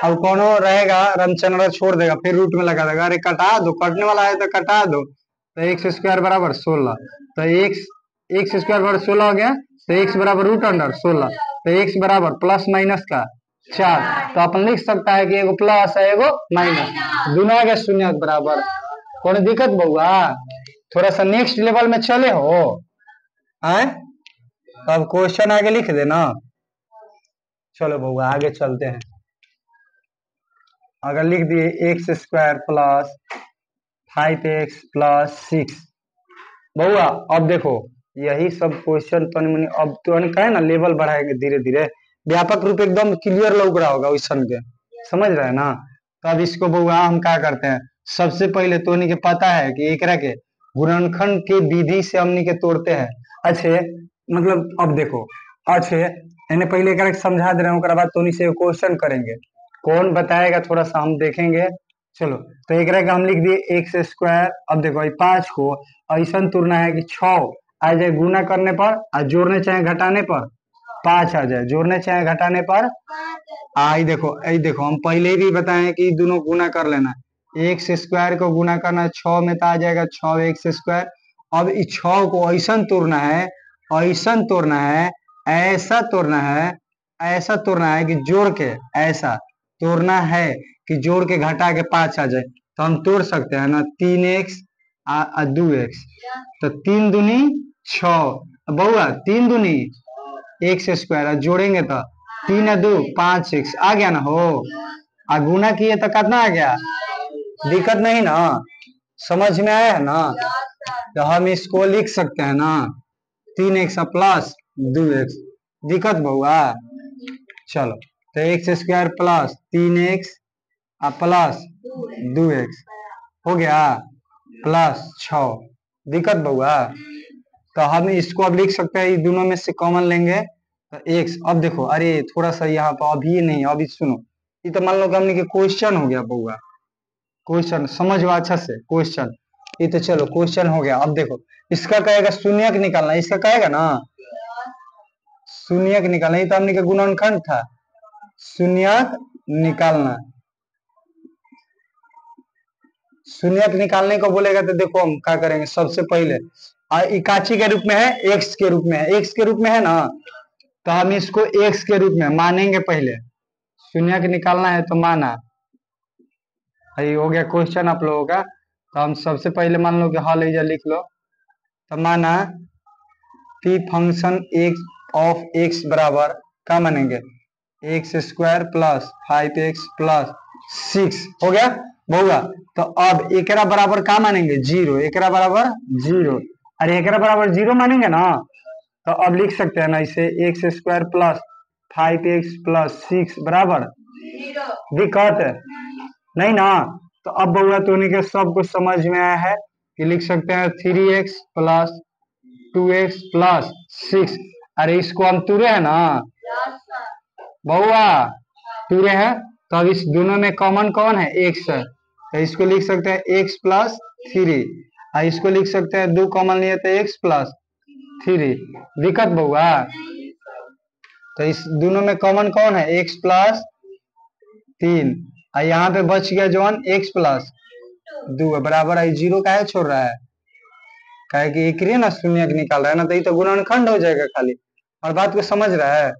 अब कौन रहेगा रमचंद्र छोड़ देगा, फिर रूट में लगा देगा, अरे कटा दो, कटने वाला है तो कटा दो, तो एक्स स्क्वायर बराबर 16, तो एक्स स्क्वायर बराबर 16 हो गया, तो एक्स बराबर रूट अंडर 16, तो एक्स बराबर प्लस माइनस का 4, तो अपन लिख सकता है कि एगो प्लस है एगो माइनस, दोनों आ गया शून्य बराबर। कौन दिक्कत बउआ, थोड़ा सा नेक्स्ट लेवल में चले हो आए, तो अब क्वेश्चन आगे लिख देना। चलो बउआ आगे चलते हैं, अगर लिख दिए x square plus 5x plus 6, बउआ अब देखो यही सब क्वेश्चन तो अब तो कहे ना लेवल बढ़ाएंगे धीरे धीरे, व्यापक रूप एकदम क्लियर लग रहा होगा क्वेश्चन के, समझ रहे हैं ना। तो अब इसको बउआ हम क्या करते हैं, सबसे पहले तो के पता है कि एकरा के गुणनखंड के विधि से हमनी के तोड़ते हैं, अच्छे मतलब अब देखो अच्छे इन्हें पहले एक समझा दे रहे हैं, बाद तो से क्वेश्चन करेंगे, कौन बताएगा थोड़ा सा हम देखेंगे। चलो तो एक का हम लिख दिए एक्स स्क्वायर, अब देखो 5 को ऐसा तोड़ना है कि 6 आ जाए गुना करने पर और जोड़ने चाहे घटाने पर 5 आ जाए, जोड़ने चाहे घटाने पर आई देखो हम पहले भी बताए कि दोनों गुना कर लेना, एक्स स्क्वायर को गुना करना 6 में तो आ जाएगा 6 एक्स स्क्वायर, अब इस 6 को ऐसा तोड़ना है, ऐसा तोड़ना है, ऐसा तोड़ना है, ऐसा तोड़ना है कि जोड़ के ऐसा तोड़ना है कि जोड़ के घटा के 5 आ जाए, तो हम तोड़ सकते हैं ना 3x 2x, तो 3 दूनी 6, बउआ 3 दूनी एक्स स्क्वायर, जोड़ेंगे तो 3 2 5x आ गया ना, हो आ गुना किए तो कितना आ गया, दिक्कत नहीं ना, समझ में आया है ना, तो हम इसको लिख सकते हैं ना 3x प्लस 2x, दिक्कत बउआ। चलो तो x square plus 3x plus 2x हो गया प्लस 6, दिक्कत बउआ। तो हम इसको अब लिख सकते हैं, दोनों में से कॉमन लेंगे तो x, अब देखो अरे थोड़ा सा यहाँ पर अभी नहीं, अभी सुनो, ये तो मान लो कि हमने के क्वेश्चन हो गया बउआ, क्वेश्चन समझो अच्छा से क्वेश्चन, ये तो चलो क्वेश्चन हो गया। अब देखो इसका कहेगा शून्यक निकालना, इसका कहेगा ना शून्यक निकालना, ये तो हमने के गुणनखंड था, शून्यक निकालना, शून्यक निकालने को बोलेगा तो देखो हम क्या करेंगे, सबसे पहले इकाची के रूप में है, एक्स के रूप में है, एक्स के रूप में है ना, तो हम इसको एक्स के रूप में मानेंगे पहले, शून्य निकालना है तो माना, ये हो गया क्वेश्चन आप लोगों का। तो हम सबसे पहले मान लो कि हल इधर लिख लो। तो माना P function x of X बराबर क्या मानेंगे, x square plus 5x plus 6 हो गया बहुआ। तो अब एकरा बराबर क्या मानेंगे, जीरो, एकरा बराबर जीरो। अरे एकरा बराबर जीरो मानेंगे ना, तो अब लिख सकते हैं ना इसे x square plus 5x plus 6 बराबर दिक्कत है नहीं ना। तो अब बहुआ तो के सब कुछ समझ में आया है कि लिख सकते हैं 3x प्लस 2x प्लस 6। अरे इसको हम तुरे है ना बहुआ, तुरे हैं। तो अब इस दोनों में कॉमन कौन है, x है। तो इसको लिख सकते हैं x प्लस 3, और इसको लिख सकते हैं 2 कॉमन लिए तो x प्लस 3। दिक्कत बहुआ। तो इस दोनों में कॉमन कौन है, x प्लस 3, और यहाँ पे बच गया जौन x प्लस 2 बराबर है जीरो का है छोड़ रहा है, कहे कि एक ना शून्य निकाल रहा है ना, तो ये तो गुणनखंड हो जाएगा खाली। और बात को समझ रहा है,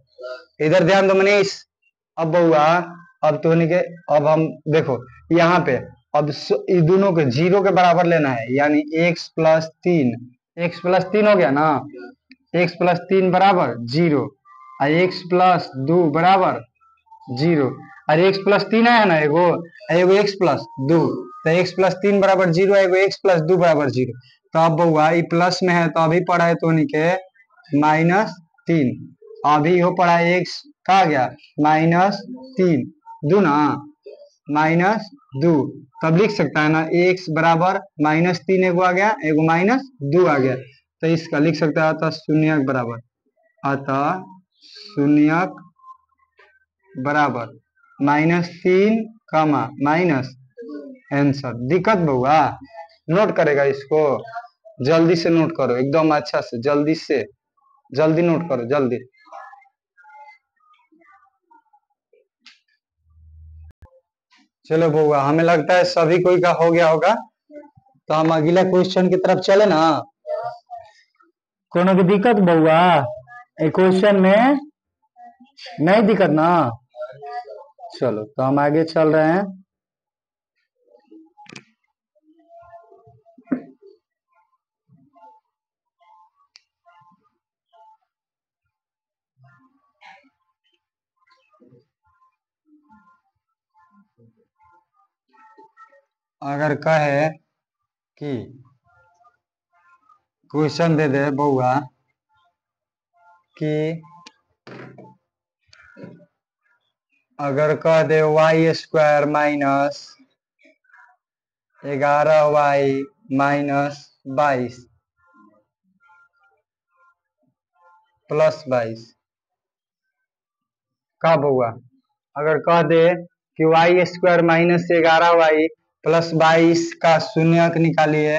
इधर ध्यान दो मनीष। अब बहुआ अब तो के अब हम देखो यहाँ पे अब इस दोनों के जीरो के बराबर लेना है, यानी x प्लस 3, x प्लस 3 हो गया ना, x प्लस 3 बराबर जीरो, और x प्लस 2 बराबर जीरो। अरे x प्लस 3 है ना एगो, एगो x प्लस 2, तो x प्लस 3 बराबर जीरो, एगो x प्लस 2 बराबर जीरो। तो अब बहुआ ये प्लस में है तो अभी पढ़ा है तो के -3, अभी हो पढ़ा है x का आ गया -3, दो ना -2। तब लिख सकता है ना x बराबर -3 एगो आ गया, एगो -2 आ गया। तो इसका लिख सकता है अतः शून्य बराबर, अतः शून्य बराबर -3 कमा माइनस आंसर। दिक्कत बहुआ, नोट करेगा इसको, जल्दी से नोट करो एकदम अच्छा से, जल्दी से जल्दी नोट करो जल्दी। चलो बहुआ, हमें लगता है सभी कोई का हो गया होगा, तो हम अगला क्वेश्चन की तरफ चले ना। कोनो की दिक्कत बहुआ, क्वेश्चन में नहीं दिक्कत ना। चलो तो हम आगे चल रहे हैं। अगर कहे कि क्वेश्चन दे दे बहुआ कि अगर कह दे y square minus 11y minus 22 plus 22 का बहुआ, अगर कह दे कि y square minus 11y plus 22 का शून्यक निकालिए,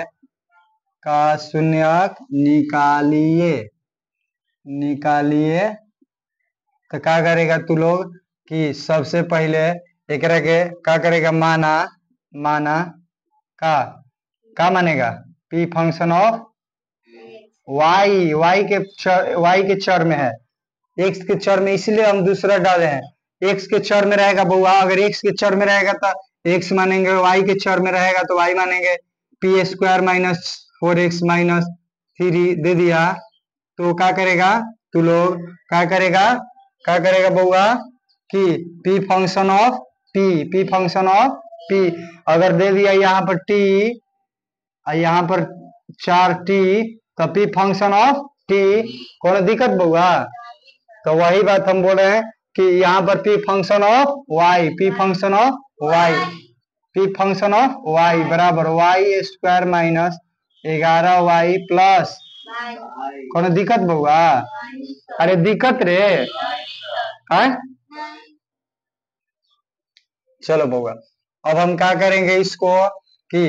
का शून्यक निकालिए तो क्या करेगा तू लोग कि सबसे पहले एक के क्या करेगा, माना का मानेगा p फंक्शन ऑफ y के चर में है, x के चर में, इसलिए हम दूसरा डाले हैं। x के चर में रहेगा बहुआ, अगर x के चर में रहेगा तो x मानेंगे, y के चर में रहेगा तो y मानेंगे। p square minus 4x minus 3 दे दिया, तो क्या करेगा तू लोग, क्या करेगा बहुआ कि p फंक्शन ऑफ p अगर दे दिया यहाँ पर t, यहाँ पर 4t, तो p फंक्शन ऑफ t, कौन दिक्कत बहुआ। तो वही बात हम बोल रहे हैं कि यहाँ पर p फंक्शन ऑफ y बराबर y square minus 11y plus, कौन दिक्कत बहुआ। अरे दिक्कत रे है। चलो बहुआ, अब हम क्या करेंगे इसको कि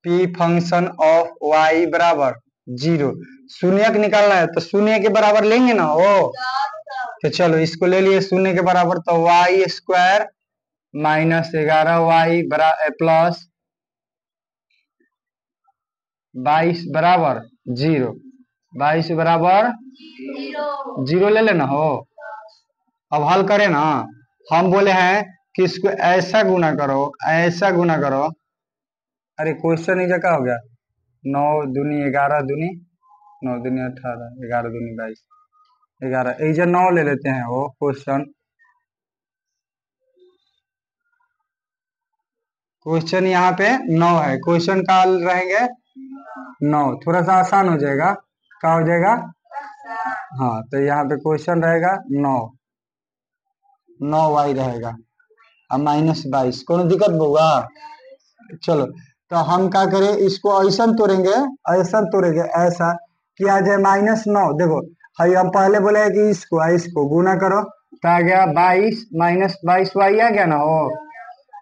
p फंक्शन ऑफ y बराबर 0, शून्य निकालना है तो शून्य के बराबर लेंगे ना वो। तो चलो इसको ले लिए शून्य के बराबर, तो y square minus 11y plus 22 बराबर 0, 22 बराबर 0 ले लेना हो। अब हल करें ना, हम बोले हैं कि इसको ऐसा गुना करो, ऐसा गुना करो। अरे क्वेश्चन ही क्या हो गया, 9 दूनी 11 दूनी 9 दूनी 18 11 दूनी 22 11 ऐसे 9 ले लेते हैं वो क्वेश्चन। क्वेश्चन यहाँ पे 9 है, क्वेश्चन का रहेंगे 9, थोड़ा सा आसान हो जाएगा। क्या हो जाएगा, हाँ तो यहाँ पे क्वेश्चन रहेगा 9, 9y रहेगा और -22, कोनो दिक्कत होगा। चलो तो हम क्या करें, इसको ऐसा तोड़ेंगे, ऐसा तोड़ेंगे ऐसा कि आ जाए -9। देखो हाई हम पहले बोले कि इसको गुना करो तो आ गया 22 -22y आ गया ना हो।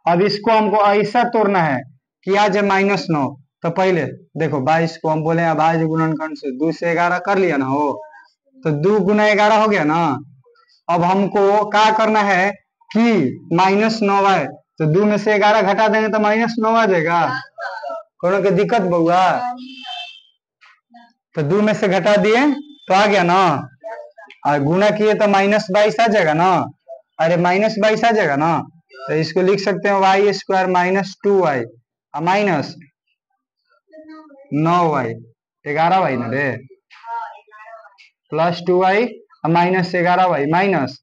अब इसको हमको ऐसा तोड़ना है कि आ जाए -9। तो पहले देखो 22 को हम बोले अभाज्य गुणनखंड से 2 से 11 कर लिया ना हो, तो 2 गुना 11 हो गया ना। अब हमको क्या करना है कि -9 आए, तो 2 में से 11 घटा देंगे तो -9 आ जाएगा, कोनो की दिक्कत बउआ। तो 2 में से घटा दिए तो आ गया ना, और गुना किए तो -22 आ जाएगा ना। अरे -22 आ जाएगा ना, तो इसको लिख सकते हैं y square -2y minus 9y 11y ना रे, प्लस 2y -11y माइनस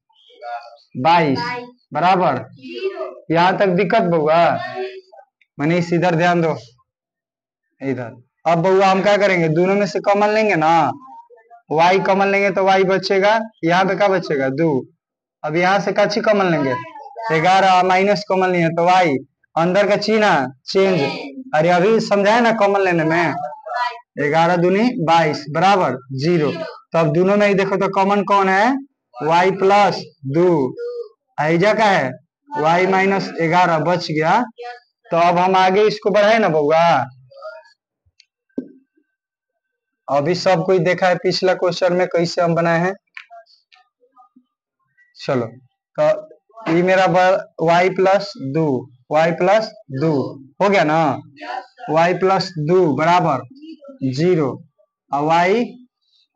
22 बराबर। यहाँ तक दिक्कत बउआ, मनीष इधर ध्यान दो इधर। अब बउआ हम क्या करेंगे, दोनों में से कॉमन लेंगे ना, y कॉमन लेंगे तो y बचेगा, यहाँ पे क्या बचेगा 2। अब यहाँ से कच्ची कॉमन लेंगे 11, माइनस कॉमन लिए तो y, अंदर का चिन्ह चेंज। अरे अभी समझाए ना कॉमन लेने में, 11 दूनी 22 बराबर 0। तो अब दोनों में ही देखो तो कॉमन कौन है, y प्लस 2, ऐजा का है y -11 बच गया। तो अब हम आगे इसको बढ़ाए ना बउआ, अभी सब कोई देखा है पिछला क्वेश्चन में कैसे हम बनाए हैं। चलो तो ये मेरा y प्लस 2, y प्लस 2 हो गया ना, y प्लस 2 बराबर 0 और y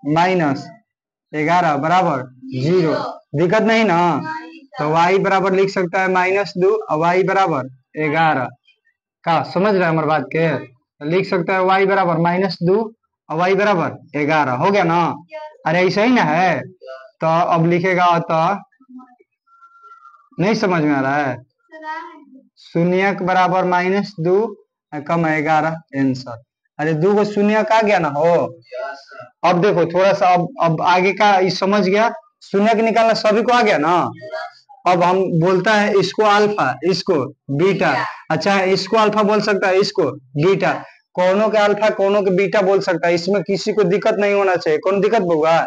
-11 बराबर 0, दिक्कत नहीं ना। तो y बराबर लिख सकता है -2 और y बराबर 11। का समझ रहे हैं हमारी बात के, तो लिख सकता है y बराबर -2 और y बराबर 11 हो गया ना। अरे ऐसा ही ना है, तो अब लिखेगा तो नहीं समझ में आ रहा है, शून्य बराबर -2 कम 11 आंसर। अरे 2 को शून्य का गया ना हो। अब देखो थोड़ा सा, अब आगे का समझ गया, शून्य के निकालना सभी को आ गया ना। अब हम बोलता है इसको अल्फा, इसको बीटा, अच्छा इसको अल्फा बोल सकता है, इसको बीटा, कोनो के अल्फा कोनो के बीटा बोल सकता है, इसमें किसी को दिक्कत नहीं होना चाहिए। कौन दिक्कत होगा,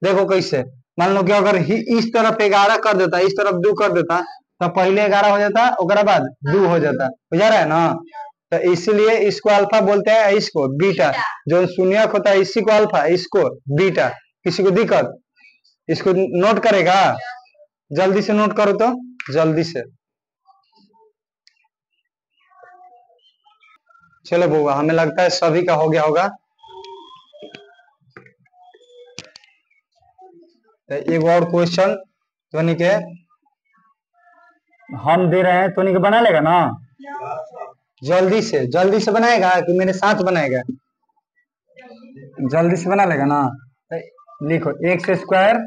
देखो कैसे, मान लो कि अगर इस तरफ 11 कर देता, इस तरफ 2 कर देता, तो पहले 11 हो जाता, उसके बाद 2 हो जाता, हो जा रहा है ना। तो इसलिए इसको अल्फा बोलते हैं, इसको बीटा, जो शून्यक होता है इसी को अल्फा, इसको बीटा। किसी को दिक्कत, इसको नोट करेगा, जल्दी से नोट करो तो जल्दी से। चलो बउआ हमें लगता है सभी का हो गया होगा। तो एक और क्वेश्चन तोनी के हम दे रहे हैं, तोनी के बना लेगा ना, जल्दी से बनाएगा कि मेरे साथ बनाएगा, जल्दी से बना लेगा ना। तो लिखो x square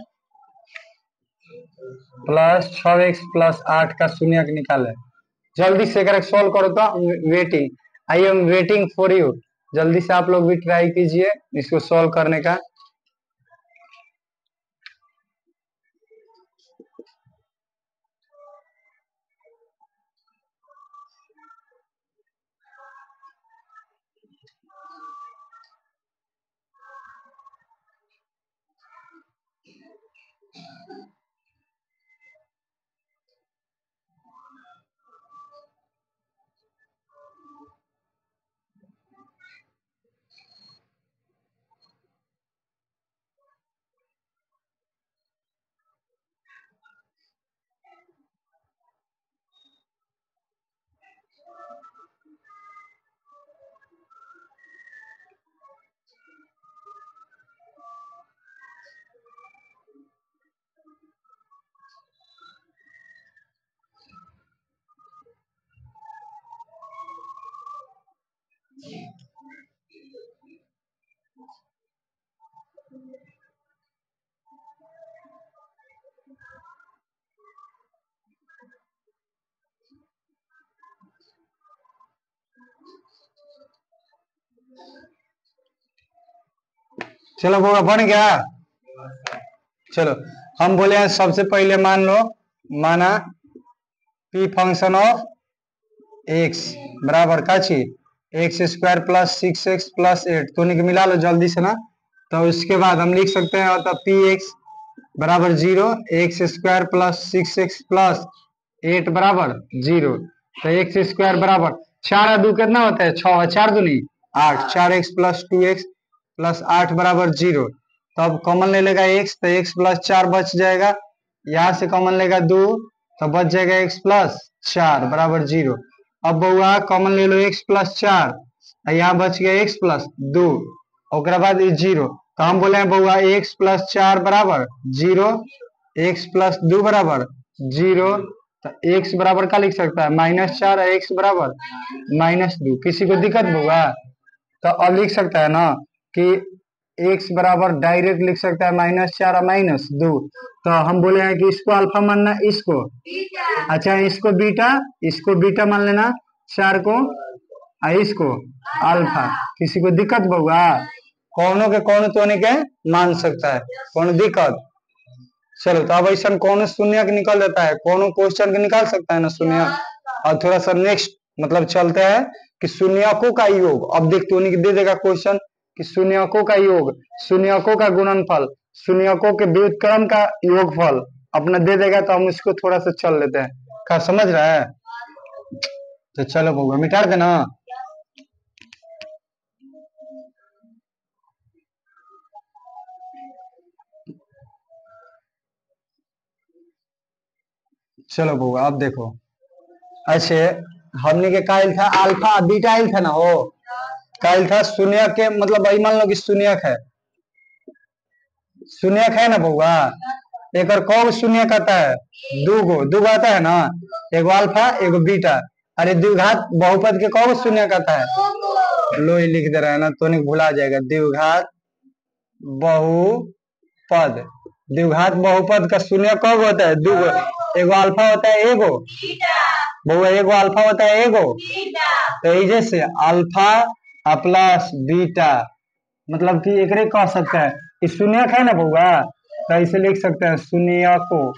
plus 6x plus 8 का शून्य निकाले, जल्दी से अगर सॉल्व करो तो waiting, I am waiting for you. जल्दी से आप लोग भी ट्राई कीजिए इसको सॉल्व करने का। चलो वो बन गया। चलो हम बोले हैं सबसे पहले मान लो, माना पी फंक्शन ऑफ एक्स बराबर का चीज x square plus 6x plus 8 तो नहीं मिला लो जल्दी से ना। तो उसके बाद हम लिख सकते हैं तो पी एक्स बराबर 0, x square plus 6x plus 8 बराबर 0। तो एक्स स्क्वायर बराबर 4 कितना होता है 6, 4 दूनी 8, 4x प्लस 2x प्लस 8 बराबर 0। तो अब कॉमन ले लेगा x, तो x प्लस 4 बच जाएगा। यहाँ से कॉमन लेगा 2 तो बच जाएगा x प्लस 4 बराबर 0। अब बउआ कॉमन ले लो x प्लस 4, यहाँ बच गया x प्लस 2 और बाद 0। तो हम बोले हैं बउआ x प्लस 4 बराबर 0, x प्लस 2 बराबर 0। तो x बराबर क्या लिख सकता है -4 और x बराबर -2। किसी को दिक्कत बउआ? तो अब लिख सकता है ना कि x बराबर डायरेक्ट लिख सकता है -4 और -2। तो हम बोले हैं कि इसको अल्फा मानना, इसको अच्छा इसको बीटा मान लेना 4 को, इसको अल्फा। किसी को दिक्कत बउआ? कौनों के कौन तो के मान सकता है, कौन दिक्कत? चलो तो अब ऐसा कौन शून्य के निकल जाता है, कौन क्वेश्चन के निकाल सकता है ना शून्य। और थोड़ा सा नेक्स्ट मतलब चलते हैं कि शून्यकों का योग। अब देख तो दे देगा क्वेश्चन कि शून्यकों का योग, शून्यकों का गुणनफल, शून्यकों के व्युत्क्रम का योगफल अपना दे देगा। तो हम इसको थोड़ा सा चल लेते हैं, क्या समझ रहा है? तो चलो बउआ मिटा देना। चलो बउआ अब देखो, अच्छे हमने के कायल था अल्फा बीटा आयल था ना, हो कायल था शून्य के मतलब भाई मान लो कि शून्यक है ना बउआ। एक और कौन शून्य कहता है? दो आता है ना, एगो अल्फा एगो बीटा। अरे द्विघात बहुपद के कौन शून्य कहता है? लो ही लिख दे रहा है ना तो नहीं भुला जाएगा। द्विघात बहुपद, द्विघात बहुपद का शून्य कब होता है? दो, एगो अल्फा होता है एगो बउआ, एगो अल्फा होता है एगो। तो जैसे अल्फा प्लस बीटा मतलब कि एक कह सकता है कि शून्यक है ना बउआ। तो ऐसे लिख सकते हैं शून्यकों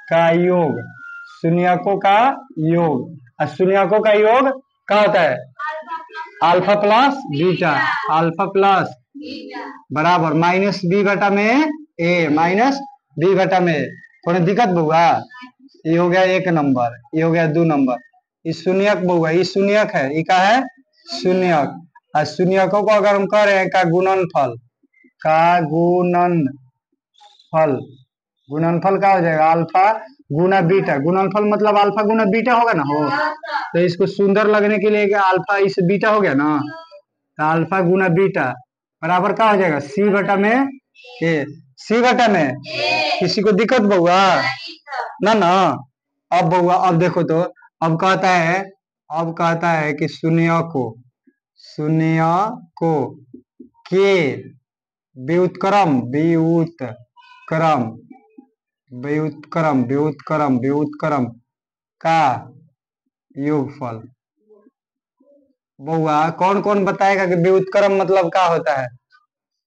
का योग, शून्यकों का योग। और शून्यकों का योग क्या होता है? Alpha plus beta, alpha plus बराबर -b बटा में a माइनस b बटा में। कोई दिक्कत बउआ? ये हो गया 1 नंबर, ये हो गया 2 नंबर। ये शून्यक बउआ, ये शून्यक है, ये क्या है? शून्यक। और शून्यकों को अगर हम कह रहे हैं का गुणनफल, का गुणनफल, गुणनफल क्या हो जाएगा? अल्फा गुना बीटा, गुणनफल मतलब अल्फा गुना बीटा होगा ना, हो तो इसको सुंदर लगने के लिए अल्फा इस बीटा हो गया ना। तो अल्फा गुना बीटा बराबर क्या हो जाएगा? सी बटा में ए, सी बटा में। किसी को दिक्कत बउआ? ना ना। अब बउआ अब देखो तो अब कहता है कि शून्य को के व्युत्क्रम का योगफल। बउआ कौन कौन बताएगा कि व्युत्क्रम मतलब क्या होता है?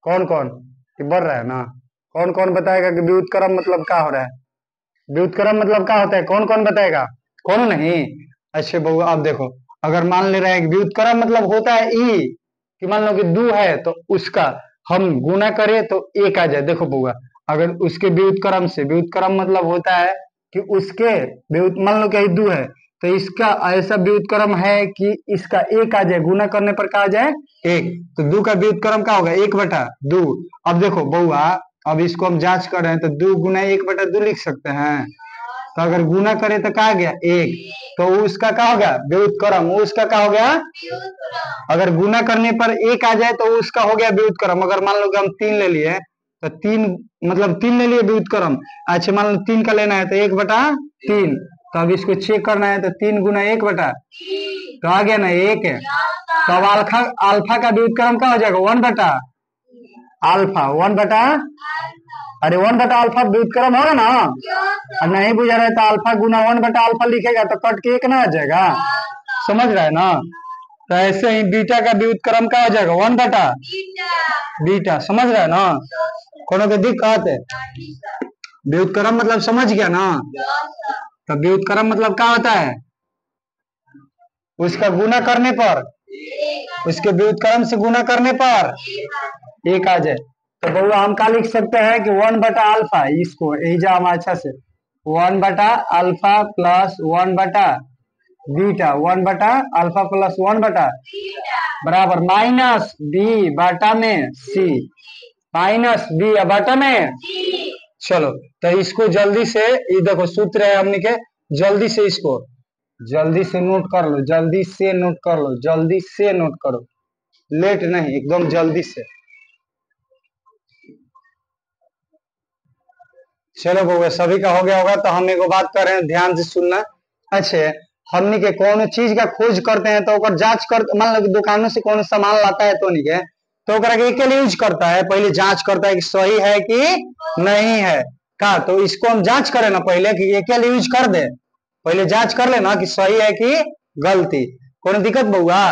कौन कौन कि बढ़ रहा है ना, कौन कौन बताएगा कि व्युत्क्रम मतलब क्या हो रहा है? व्युत्क्रम मतलब क्या होता है? कौन कौन बताएगा? कौन नहीं? अच्छे बउआ अब देखो, अगर मान ले रहे हैं कि व्युत्क्रम मतलब होता है ई, कि मान लो कि 2 है तो उसका हम गुना करें तो 1 आ जाए। देखो बउआ अगर उसके व्युत्क्रम से, व्युत्क्रम मतलब होता है कि उसके मान लो कि 2 है तो इसका ऐसा व्युत्क्रम है कि इसका 1 आ जाए, गुना करने पर क्या आ जाए? 1। तो 2 का व्युत्क्रम क्या होगा? 1/2। अब देखो बउआ अब इसको हम जांच कर रहे हैं तो 2 गुना 1/2 लिख सकते हैं। तो अगर गुना करे तो क्या गया? 1। तो उसका क्या हो गया? व्युत्क्रम। उसका क्या हो गया? अगर गुना करने पर 1 आ जाए तो उसका हो गया व्युत्क्रम। अगर मान लो कि हम 3 ले लिए तो 3 मतलब 3 ले लिए व्युत्क्रम। अच्छा मान लो 3 का लेना है तो 1/3। तो अब इसको चेक करना है तो 3 गुना 1/, तो आ गया ना 1 है। तो अब अल्फा का व्युत्क्रम क्या हो जाएगा? 1/, अल्फा 1/, अरे 1/अल्फा व्युत्क्रम होगा ना। अब नहीं बुझा रहा है तो अल्फा गुना 1/अल्फा लिखेगा तो कट के 1 ना आ जाएगा। समझ रहा है ना? तो ऐसे ही बीटा का व्युत्क्रम क्या हो जाएगा 1 बटा बीटा। समझ रहे हैं ना? कोनो के दिक्कत है? व्युत्क्रम मतलब समझ गया ना? तो व्युत्क्रम मतलब क्या होता है? उसका गुना करने पर, उसके व्युत्क्रम से गुना करने पर एक आ जाए। तो बउआ हम क्या लिख सकते हैं कि 1 बटा अल्फा, इसको यही जा हम अच्छा से 1 बटा अल्फा प्लस 1 बटा बीटा, 1 बटा अल्फा प्लस 1 बटा बराबर माइनस बी बटा में सी, माइनस बी बटा में। चलो तो इसको जल्दी से, ये देखो सूत्र है हमने के, जल्दी से इसको जल्दी से नोट कर लो, जल्दी से नोट कर लो, जल्दी से नोट करो, लेट नहीं, एकदम जल्दी से। चलो बउआ सभी का हो गया होगा। तो हम एगो बात कर रहे हैं, ध्यान से सुनना। अच्छे हमनी के कौन चीज का खोज करते हैं तो ओकर जांच कर, मान लो दुकानों से कौन सामान लाता है तो नहीं है, तो ओकरा के लिए यूज करता है, पहले जांच करता है कि सही है कि नहीं है का। तो इसको हम जांच करें ना पहले कि ये क्या यूज कर दे, पहले जांच कर लेना कि सही है कि गलती। कौन दिक्कत बउआ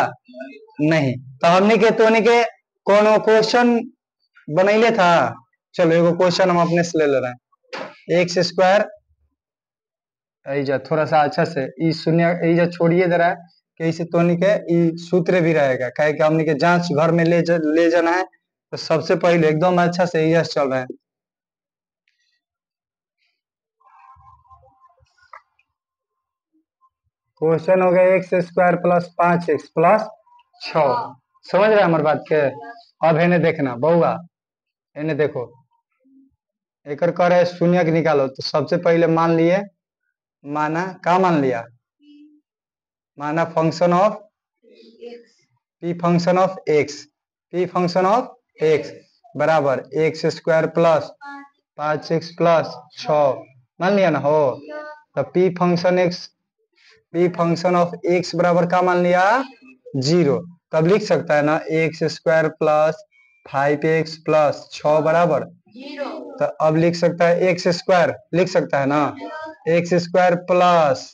नहीं? तो हमने के तो के कोनो क्वेश्चन बनैले था। चलो एगो क्वेश्चन हम अपने से ले रहे हैं। एक्स स्क्वायर ऐजा थोड़ा सा अच्छा से ई शून्य ऐजा छोड़िए जरा, कैसे तो के ई सूत्र भी रहेगा, कहे कि हमने के जांच घर में ले जाना है। तो सबसे पहले एकदम अच्छा से यह चल रहा है। क्वेश्चन हो गया x square plus 5x plus 6। समझ रहे हमारी बात के? अब इन्हें देखना बउआ, इन्हें देखो, एक करे शून्य के निकालो। तो सबसे पहले मान लिए, माना क्या मान लिया, माना function of P function of X, P function of X बराबर X square plus 5x plus 6 मान लिया ना हो। तो P function X, P function of X बराबर क्या मान लिया 0। तब लिख सकता है ना x square plus 5x plus 6 बराबर 0। तो अब लिख सकता है एक्स स्क्वायर, लिख सकता है ना एक्स स्क्वायर प्लस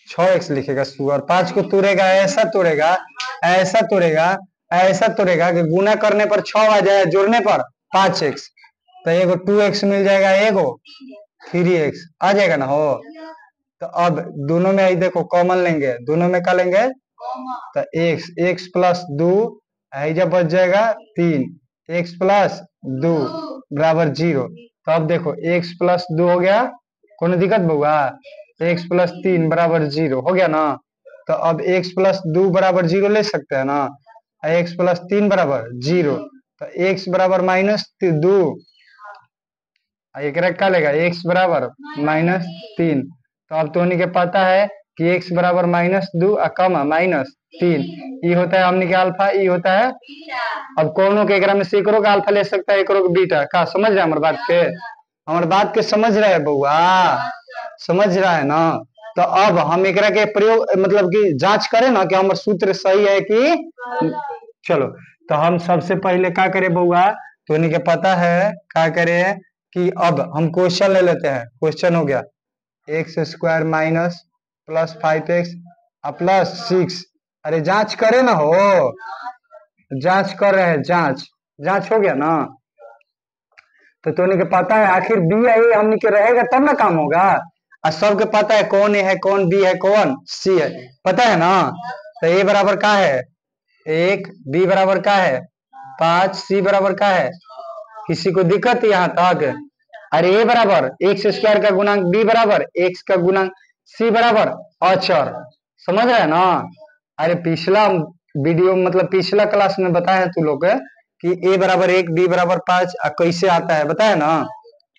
6x लिखेगा, सुअर 5 को तोड़ेगा, ऐसा तोड़ेगा, ऐसा तोड़ेगा, ऐसा तोड़ेगा कि गुना करने पर 6 आ जाए, जोड़ने पर 5x। तो एगो 2x मिल जाएगा, एगो 3x आ जाएगा ना हो। तो अब दोनों में देखो कॉमन लेंगे, दोनों में क्या लेंगे तो x प्लस 2 जब बच जाएगा 3, x प्लस 2 बराबर 0। तो अब देखो x प्लस 2 हो गया, कोई दिक्कत बउआ? x प्लस 3 बराबर 0 हो गया ना। तो अब x प्लस 2 बराबर 0 ले सकते हैं ना, x प्लस 3 बराबर 0। तो x बराबर -2, एक क्या लेगा x बराबर -3। तो अब तो के पता है कि x बराबर -2 कम -3, ये होता है हमने के अल्फा, ये होता है। अब कोनो के एकरा में से एकरो का अल्फा ले सकता है, एकरो का बीटा। का समझ रहे हैं हमारे बात के? हमारे बात के समझ रहे हैं बउआ? समझ रहा है ना? तो अब हम एकरा के प्रयोग मतलब कि जांच करें ना कि हमारा सूत्र सही है कि। चलो तो हम सबसे पहले क्या करें बउआ, तो के पता है क्या करें कि अब हम क्वेश्चन ले लेते हैं। क्वेश्चन हो गया x square minus plus 5x plus 6। अरे जांच करे ना हो, जांच कर रहे हैं, जांच जांच हो गया ना। तो के पता है आखिर बी है हमने के रहेगा तब ना काम होगा। और सबके पता है कौन ए है, कौन बी है, कौन सी है, पता है ना। तो ए बराबर क्या है 1, बी बराबर क्या है 5, सी बराबर क्या है। किसी को दिक्कत यहाँ तक? अरे ए बराबर एक्स स्क्वायर का गुणांक बी बराबर एक्स का गुणांक सी बराबर अचर। समझ रहे हैं ना? अरे पिछला वीडियो मतलब पिछला क्लास में बताया तू लोग कि ए बराबर 1, बी बराबर 5 कैसे आता है बताया ना।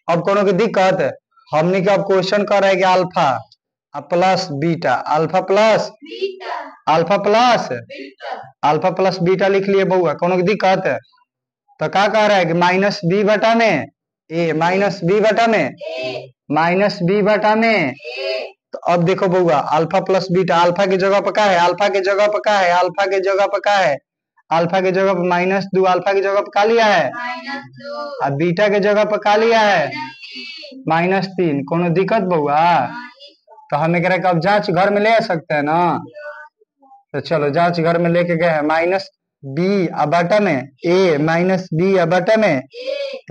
अब कोनो की दिक्कत है? हमने क्या क्वेश्चन कर रहा है कि alpha plus beta, alpha plus alpha plus beta लिख लिए बउआ, कोनो की दिक्कत है? तो क्या कह रहा है कि माइनस बी बटा में ए, माइनस बी बटा में माइनस बी बटा में। तो अब देखो बउआ अल्फा प्लस बीटा, अल्फा की जगह पर क्या है, अल्फा की जगह पर क्या है, अल्फा की जगह पर क्या है, अल्फा की जगह पर -2, अल्फा की जगह पर क्या लिया है और बीटा की जगह पर क्या लिया है -3। कोनो दिक्कत बउआ? तो हमें कह रहा है कि अब जांच घर में ले आ सकते हैं ना। तो चलो जांच घर में लेके गए हैं, माइनस बी बटा में ए, माइनस बी बटा में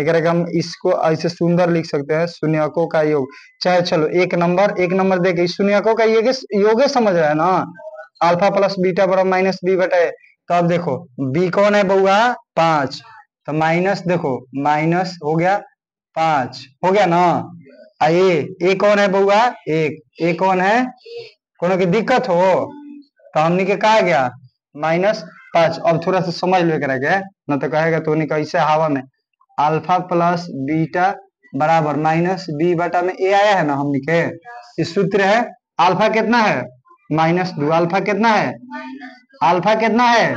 एक हम इसको ऐसे सुंदर लिख सकते हैं, शून्यकों का योग। चाहे चलो एक नंबर देके शून्यकों का योग समझ रहा है ना, अल्फा प्लस बीटा बराबर माइनस बी बटा ए। तो अब देखो बी कौन है बउआ 5, तो माइनस देखो माइनस हो गया 5 हो गया ना। ए कौन है बउआ 1, ए कौन है, कोनो की दिक्कत हो तो हमने के कहा गया -5। अब थोड़ा सा समझ लेकर के न तो कहेगा तो नहीं कैसे हवा में, अल्फा प्लस बीटा बराबर माइनस बी बटा में ए आया है ना हमने के, इस सूत्र है अल्फा कितना है -2, अल्फा कितना है, अल्फा कितना है,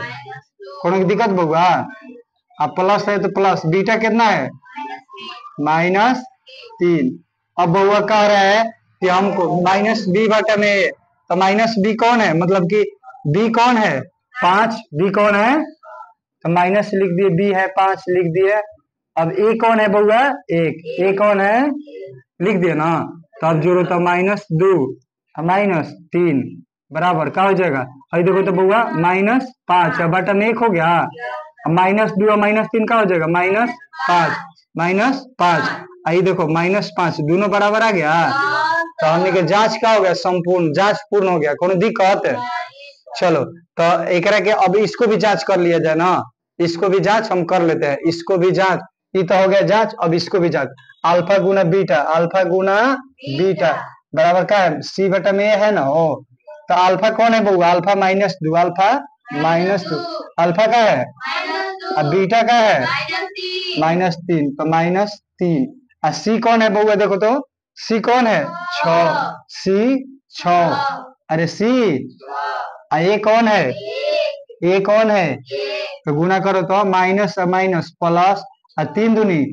कोनो की दिक्कत बउआ, अब प्लस है तो प्लस, बीटा कितना है -3। अब बउआ कह रहा है कि हमको माइनस बी बटा में ए, तो माइनस बी कौन है, मतलब कि बी कौन है 5, बी कौन है, तो माइनस लिख दिए, बी है 5 लिख दिए। अब ए कौन है बउआ 1, ए कौन है लिख दिए ना। तो अब जोड़ो तो -2 -3 बराबर क्या हो जाएगा, अभी देखो तो बउआ -5 बटा में 1 हो गया, -2 और -3 क्या हो जाएगा -5 आई देखो -5 दोनों बराबर आ गया। तो हमने के जांच क्या हो गया, संपूर्ण जांच पूर्ण हो गया, कोनो दिक्कत है। चलो तो एक के अब इसको भी जांच कर लिया जाए ना, इसको भी जांच हम कर लेते हैं, इसको भी जांच, ये तो हो गया जांच। अब इसको भी जांच, अल्फा गुना बीटा बराबर क्या है, सी बटा में है ना हो। तो अल्फा कौन है बउआ, अल्फा -2, अल्फा -2, अल्फा का है अब बीटा का है -3, तो -3। और सी कौन है बउआ, देखो तो सी कौन है 6, सी 6, अरे सी, ए कौन है, ए कौन है, तो गुना करो तो माइनस प्लस 3 दूनी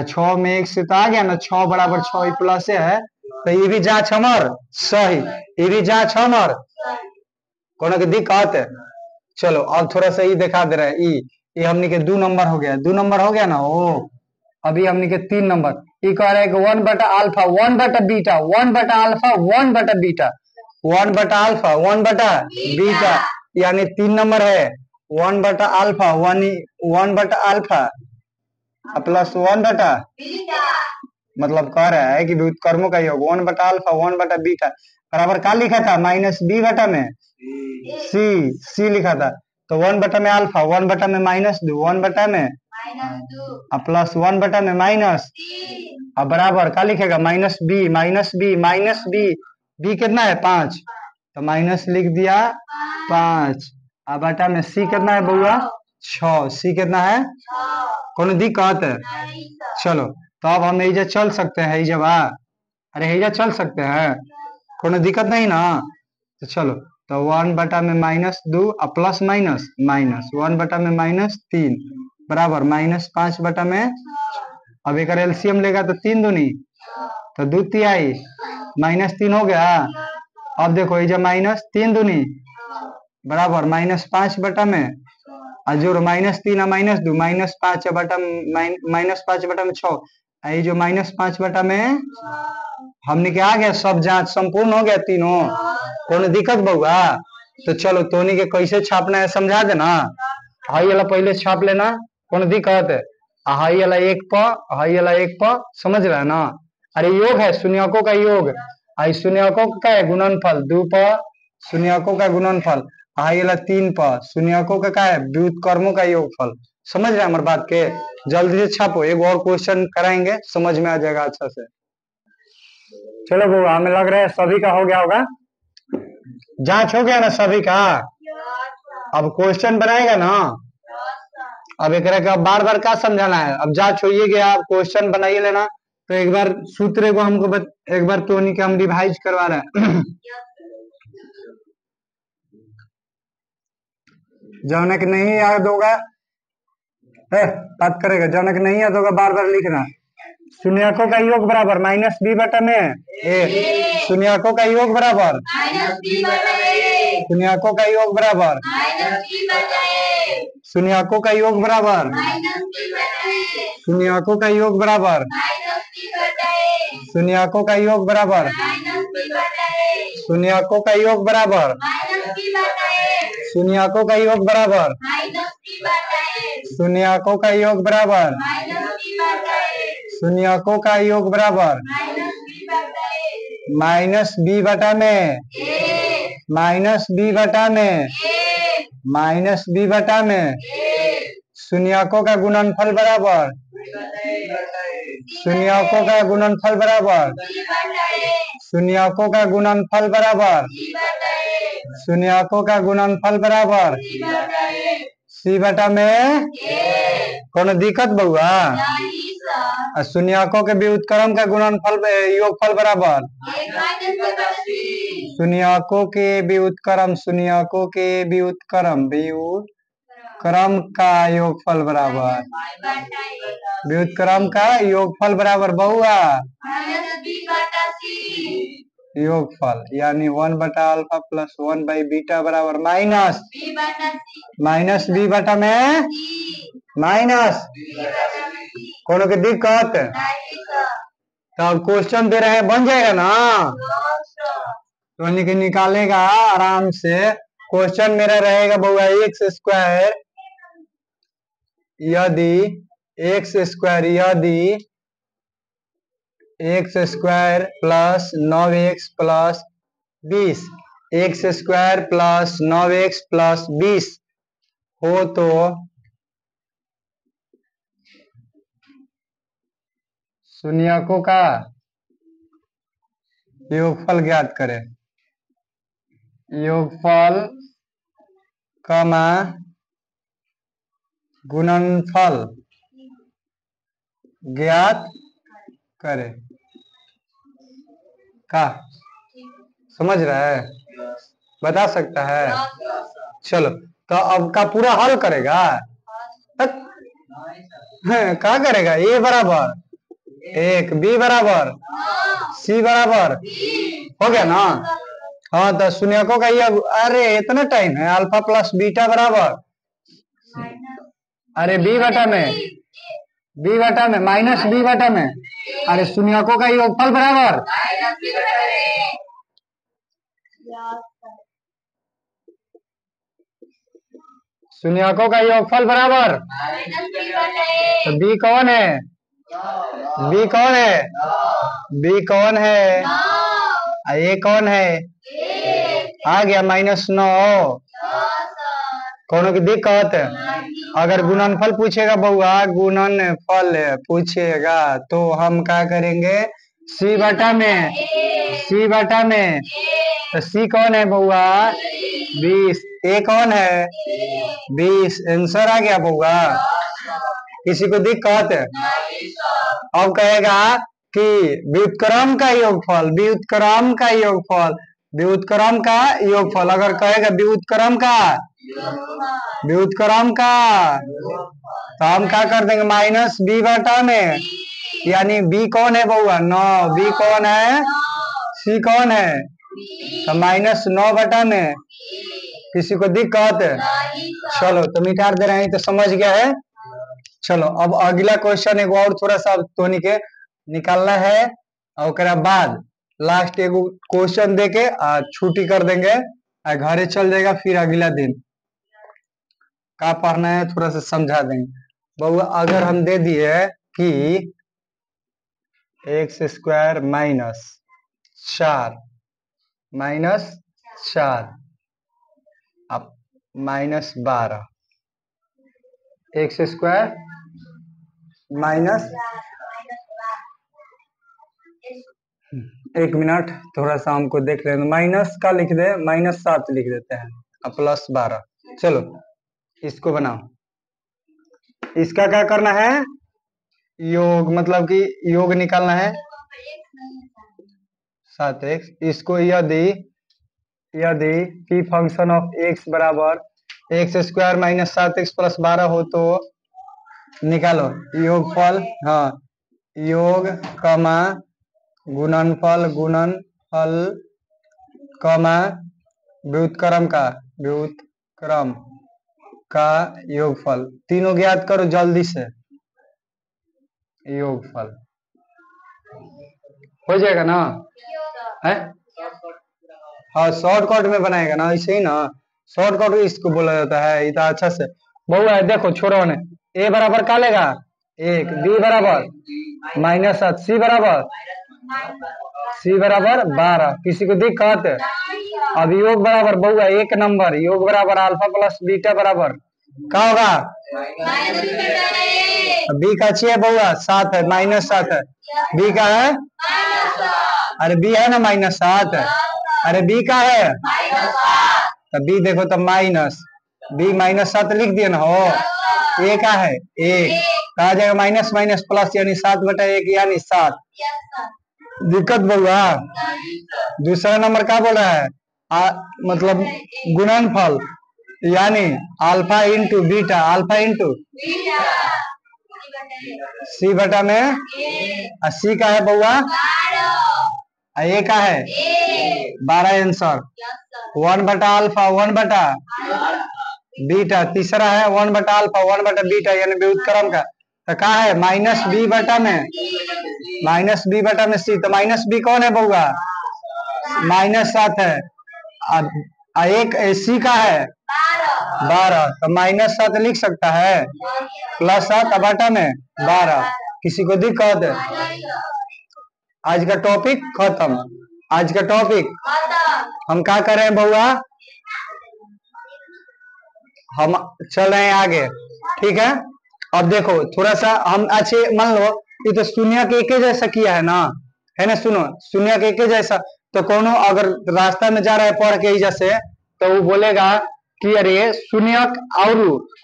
6 में 1 से तो आ गया ना, 6 बराबर 6 प्लस है, तो ये भी जांच हमार सही, ये भी जांच हमार, कोनो की दिक्कत है। चलो अब थोड़ा सा ये दिखा दे रहा है, ये हमने के 2 नंबर हो गया, 2 नंबर हो गया ना ओ। अभी हमने के 3 नंबर, ये कह रहा है कि 1 बटा अल्फा 1 बटा बीटा 1 बटा अल्फा 1 बटा बीटा 1 बटा अल्फा 1 बटा बीटा, यानी 3 नंबर है 1 बटा अल्फा 1 बटा अल्फा प्लस 1 बटा, मतलब कह रहा है कि व्युत्क्रमों का योग 1 बटा अल्फा 1 बटा बीटा बराबर क्या लिखा था -b बटा में सी लिखा था। तो 1 बटा में अल्फा 1 बटा में -2 1 बटा में प्लस 1 बटा में माइनस, अब बराबर क्या लिखेगा बी कितना है 5, तो माइनस लिख दिया 5, अब बटा में सी कितना है बउआ 6, सी कितना है, कोनो दिक्कत है। चलो तो अब हम एजा चल सकते हैं, अरे एजा चल सकते हैं, कोनो दिक्कत नहीं ना। तो चलो तो 1 बटा में -2 प्लस माइनस 1 बटा में -3 बराबर -5 बटा में, अब एक एलसीएम लेगा तो 3 दूनी तो 2 तिहाई -3 हो गया। अब देखो ये -3 दूनी बराबर -5 बटा में, और जोड़ -3 और -2 -5 बटा -5 बटा में 6, ये जो -5 बटा में हमने क्या आ गया, सब जांच संपूर्ण हो गया तीनों, कोनो दिक्कत बउआ। तो चलो तोनी के कैसे छापना है समझा देना, हाई वाला पहले छाप लेना, कोनो दिक्कत है, हाई वाला 1 प समझ रहा है ना। अरे योग है शून्यकों का योग, आई शून्यकों का है गुणनफल 2 प शून्यकों का गुणनफल, हाई वाला 3 प शून्यकों का है व्युत्क्रमों का योगफल। समझ रहे हैं हमारी बात के, जल्दी से छापो, एक और क्वेश्चन कराएंगे समझ में आ जाएगा अच्छा से। चलो वो हमें लग रहा है सभी का हो गया होगा, जांच हो गया ना सभी का। अब क्वेश्चन बनाएगा ना, अब एक बार बार क्या समझाना है, अब जांच हो गया, आप क्वेश्चन बनाइए लेना। तो एक बार सूत्र को हमको एक बार तो नहीं कि हम रिवाइज करवा रहे हैं जनक नहीं याद होगा बात करेगा, जनक नहीं याद होगा बार बार लिखना। शून्यकों का योग बराबर -b बटा में ए, शून्यकों का योग बराबर शून्यकों का योग बराबर शून्यकों का योग बराबर शून्यकों का योग बराबर शून्यकों का योग बराबर शून्यकों का योग बराबर शून्यकों का योग बराबर शून्यकों का योग बराबर शून्यकों का योग बराबर माइनस बी बटा में माइनस बी बटा में माइनस बी बटा में शून्यकों का गुणनफल बराबर शून्यकों का गुणनफल बराबर शून्यकों का गुणनफल बराबर शून्यकों का गुणनफल बराबर सी बटा में कोनो दिक्कत बउआ शून्यकों के व्युत्क्रम का गुणनफल योगफल बराबर शून्यकों के व्युत्क्रम शून्यकों के व्युत्क्रम व्युत्क्रम का योगफल बराबर व्युत्क्रम का योगफल बराबर बउआ योगफल यानी 1 बटा अल्फा प्लस 1 बाई बीटा बराबर माइनस माइनस बी बटा में माइनस कोनो की दिक्कत तो अब क्वेश्चन दे रहे हैं बन जाएगा ना तो निकालेगा आराम से क्वेश्चन मेरा रहेगा बउआ एक्स स्क्वायर यदि x square plus 9x plus 20 x square plus 9x plus 20 हो तो शून्यकों का योगफल ज्ञात करें योगफल कमा गुणनफल ज्ञात करें का समझ रहा है बता सकता है चलो तो अब का पूरा हल करेगा क्या करेगा ए बराबर 1 बी बराबर सी बराबर हो गया ना हाँ तो शून्यकों का ये अरे इतना टाइम है अल्फा प्लस बीटा बराबर अरे बी बटा में माइनस बी बटा में अरे शून्यकों का योगफल बराबर शून्यकों का योगफल बराबर तो बी कौन है बी कौन है बी कौन है ये कौन है आ गया -9 कोनो की दिक्कत अगर गुणनफल पूछेगा बउआ गुणनफल पूछेगा तो हम क्या करेंगे सी बटा में तो सी कौन है बउआ 20 ए कौन है 20 आंसर आ गया बउआ किसी को दिक्कत अब कहेगा कि व्युत्क्रम का योगफल अगर कहेगा व्युत्क्रम का तो हम क्या कर देंगे माइनस बी बटा में यानी बी कौन है बउआ 9 बी कौन है सी कौन है तो -9 बटा में किसी को दिक्कत चलो तो मिटार दे रहे हैं तो समझ गया है चलो अब अगला क्वेश्चन एगो और थोड़ा सा तोनी के निकालना है और बाद लास्ट एगो क्वेश्चन देके छुट्टी कर देंगे घरे चल जाएगा फिर अगला दिन का पढ़ना है थोड़ा सा समझा देंगे बउआ अगर हम दे दिए कि एक्स स्क्वायर -4 अब -12 एक्स स्क्वायर एक मिनट थोड़ा सा हमको देख लेना माइनस का लिख दे -7 लिख देते हैं अब +12 चलो इसको बनाओ इसका क्या करना है योग मतलब कि योग निकालना है 7x इसको यदि p फंक्शन ऑफ x बराबर एक्स स्क्वायर -7x + 12 हो तो निकालो योगफल हाँ योग कमा गुणनफल कमा व्युत्क्रम का योगफल तीनों ज्ञात करो जल्दी से योगफल हो जाएगा ना है हाँ शॉर्टकट में बनाएगा ना, ऐसे ही ना, शॉर्टकट इसको बोला जाता है। इतना अच्छा से बहुआ है, देखो छोड़ो ने। ए बराबर का लेगा 1, बी बराबर -7, सी बराबर 12। किसी को दिक्कत? अब योग बराबर बहुआ 1 नंबर, योग बराबर अल्फा प्लस बीटा बराबर क्या होगा? बी का अच्छी है बहुआ 7 है, -7 है। बी का है, अरे बी है ना -7, अरे बी का है तो बी देखो तो माइनस, बी -7 लिख दिया ना हो। ए का है 1, कहा जाएगा माइनस माइनस प्लस यानी 7/1 यानी 7। दिक्कत बहुआ? दूसरा नंबर क्या बोल रहा है? मतलब गुणनफल यानी alpha into beta, alpha into C बटा में, सी का है बहुआ, ए का है 12 आंसर। 1/अल्फा 1/बीटा, तीसरा है 1/अल्फा 1/बीटा यानी व्युत्क्रम का। तो कहा है -b बटा में, -b बटा में सी, तो -b कौन है बहुआ? -7 है। एक सी का है 12, तो -7 लिख सकता है, +7 बटा में 12। किसी को दिक्कत? आज का टॉपिक खत्म, आज का टॉपिक हम क्या कर रहे हैं बहुआ? हम चल रहे हैं आगे, ठीक है। अब देखो थोड़ा सा हम अच्छे मान लो ये तो शून्य के एक जैसा किया है ना सुनो शून्य के एक जैसा। तो कोनो अगर रास्ता में जा रहा है पढ़ के जैसे, तो वो बोलेगा कि अरे शून्य और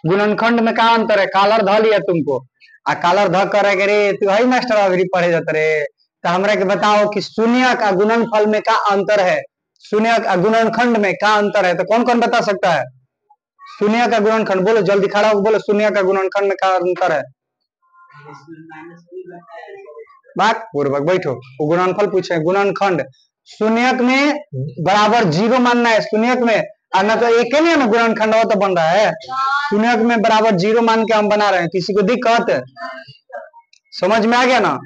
गुणनखंड में क्या अंतर है? कालर ध लिया तुमको, आ कालर ध करे रे तू है मास्टर अभी पढ़े जाते रे। तो हमरा के बताओ कि शून्य का गुणनफल में क्या अंतर है, शून्य का गुणनखंड में क्या अंतर है? तो कौन कौन बता सकता है? शून्य का गुणनखंड बोलो, जल्दी खड़ा हो बोलो, शून्य का गुणनखंड में क्या अंतर है? बात पूर्वक बैठो, वो गुणनफल पूछे गुणनखंड। शून्य में बराबर 0 मानना है, शून्य में, और ना तो एक ही नहीं ना गुणनखंड हो तो बन रहा है। शून्य में बराबर 0 मान के हम बना रहे हैं, किसी को दिक्कत है? समझ में आ गया ना?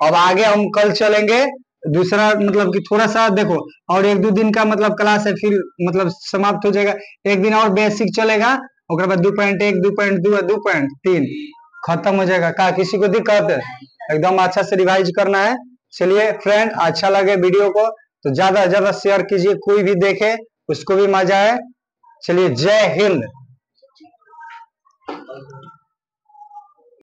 अब आगे हम कल चलेंगे दूसरा, मतलब कि थोड़ा सा देखो और 1-2 दिन का मतलब क्लास है, फिर मतलब समाप्त हो जाएगा। एक दिन और बेसिक चलेगा, उसके बाद 2.1 2.2 2.3 खत्म हो जाएगा। का किसी को दिक्कत है? एकदम अच्छा से रिवाइज करना है। चलिए फ्रेंड, अच्छा लगे वीडियो को तो ज्यादा से ज्यादा शेयर कीजिए, कोई भी देखे उसको भी मजा आए। चलिए जय हिंद।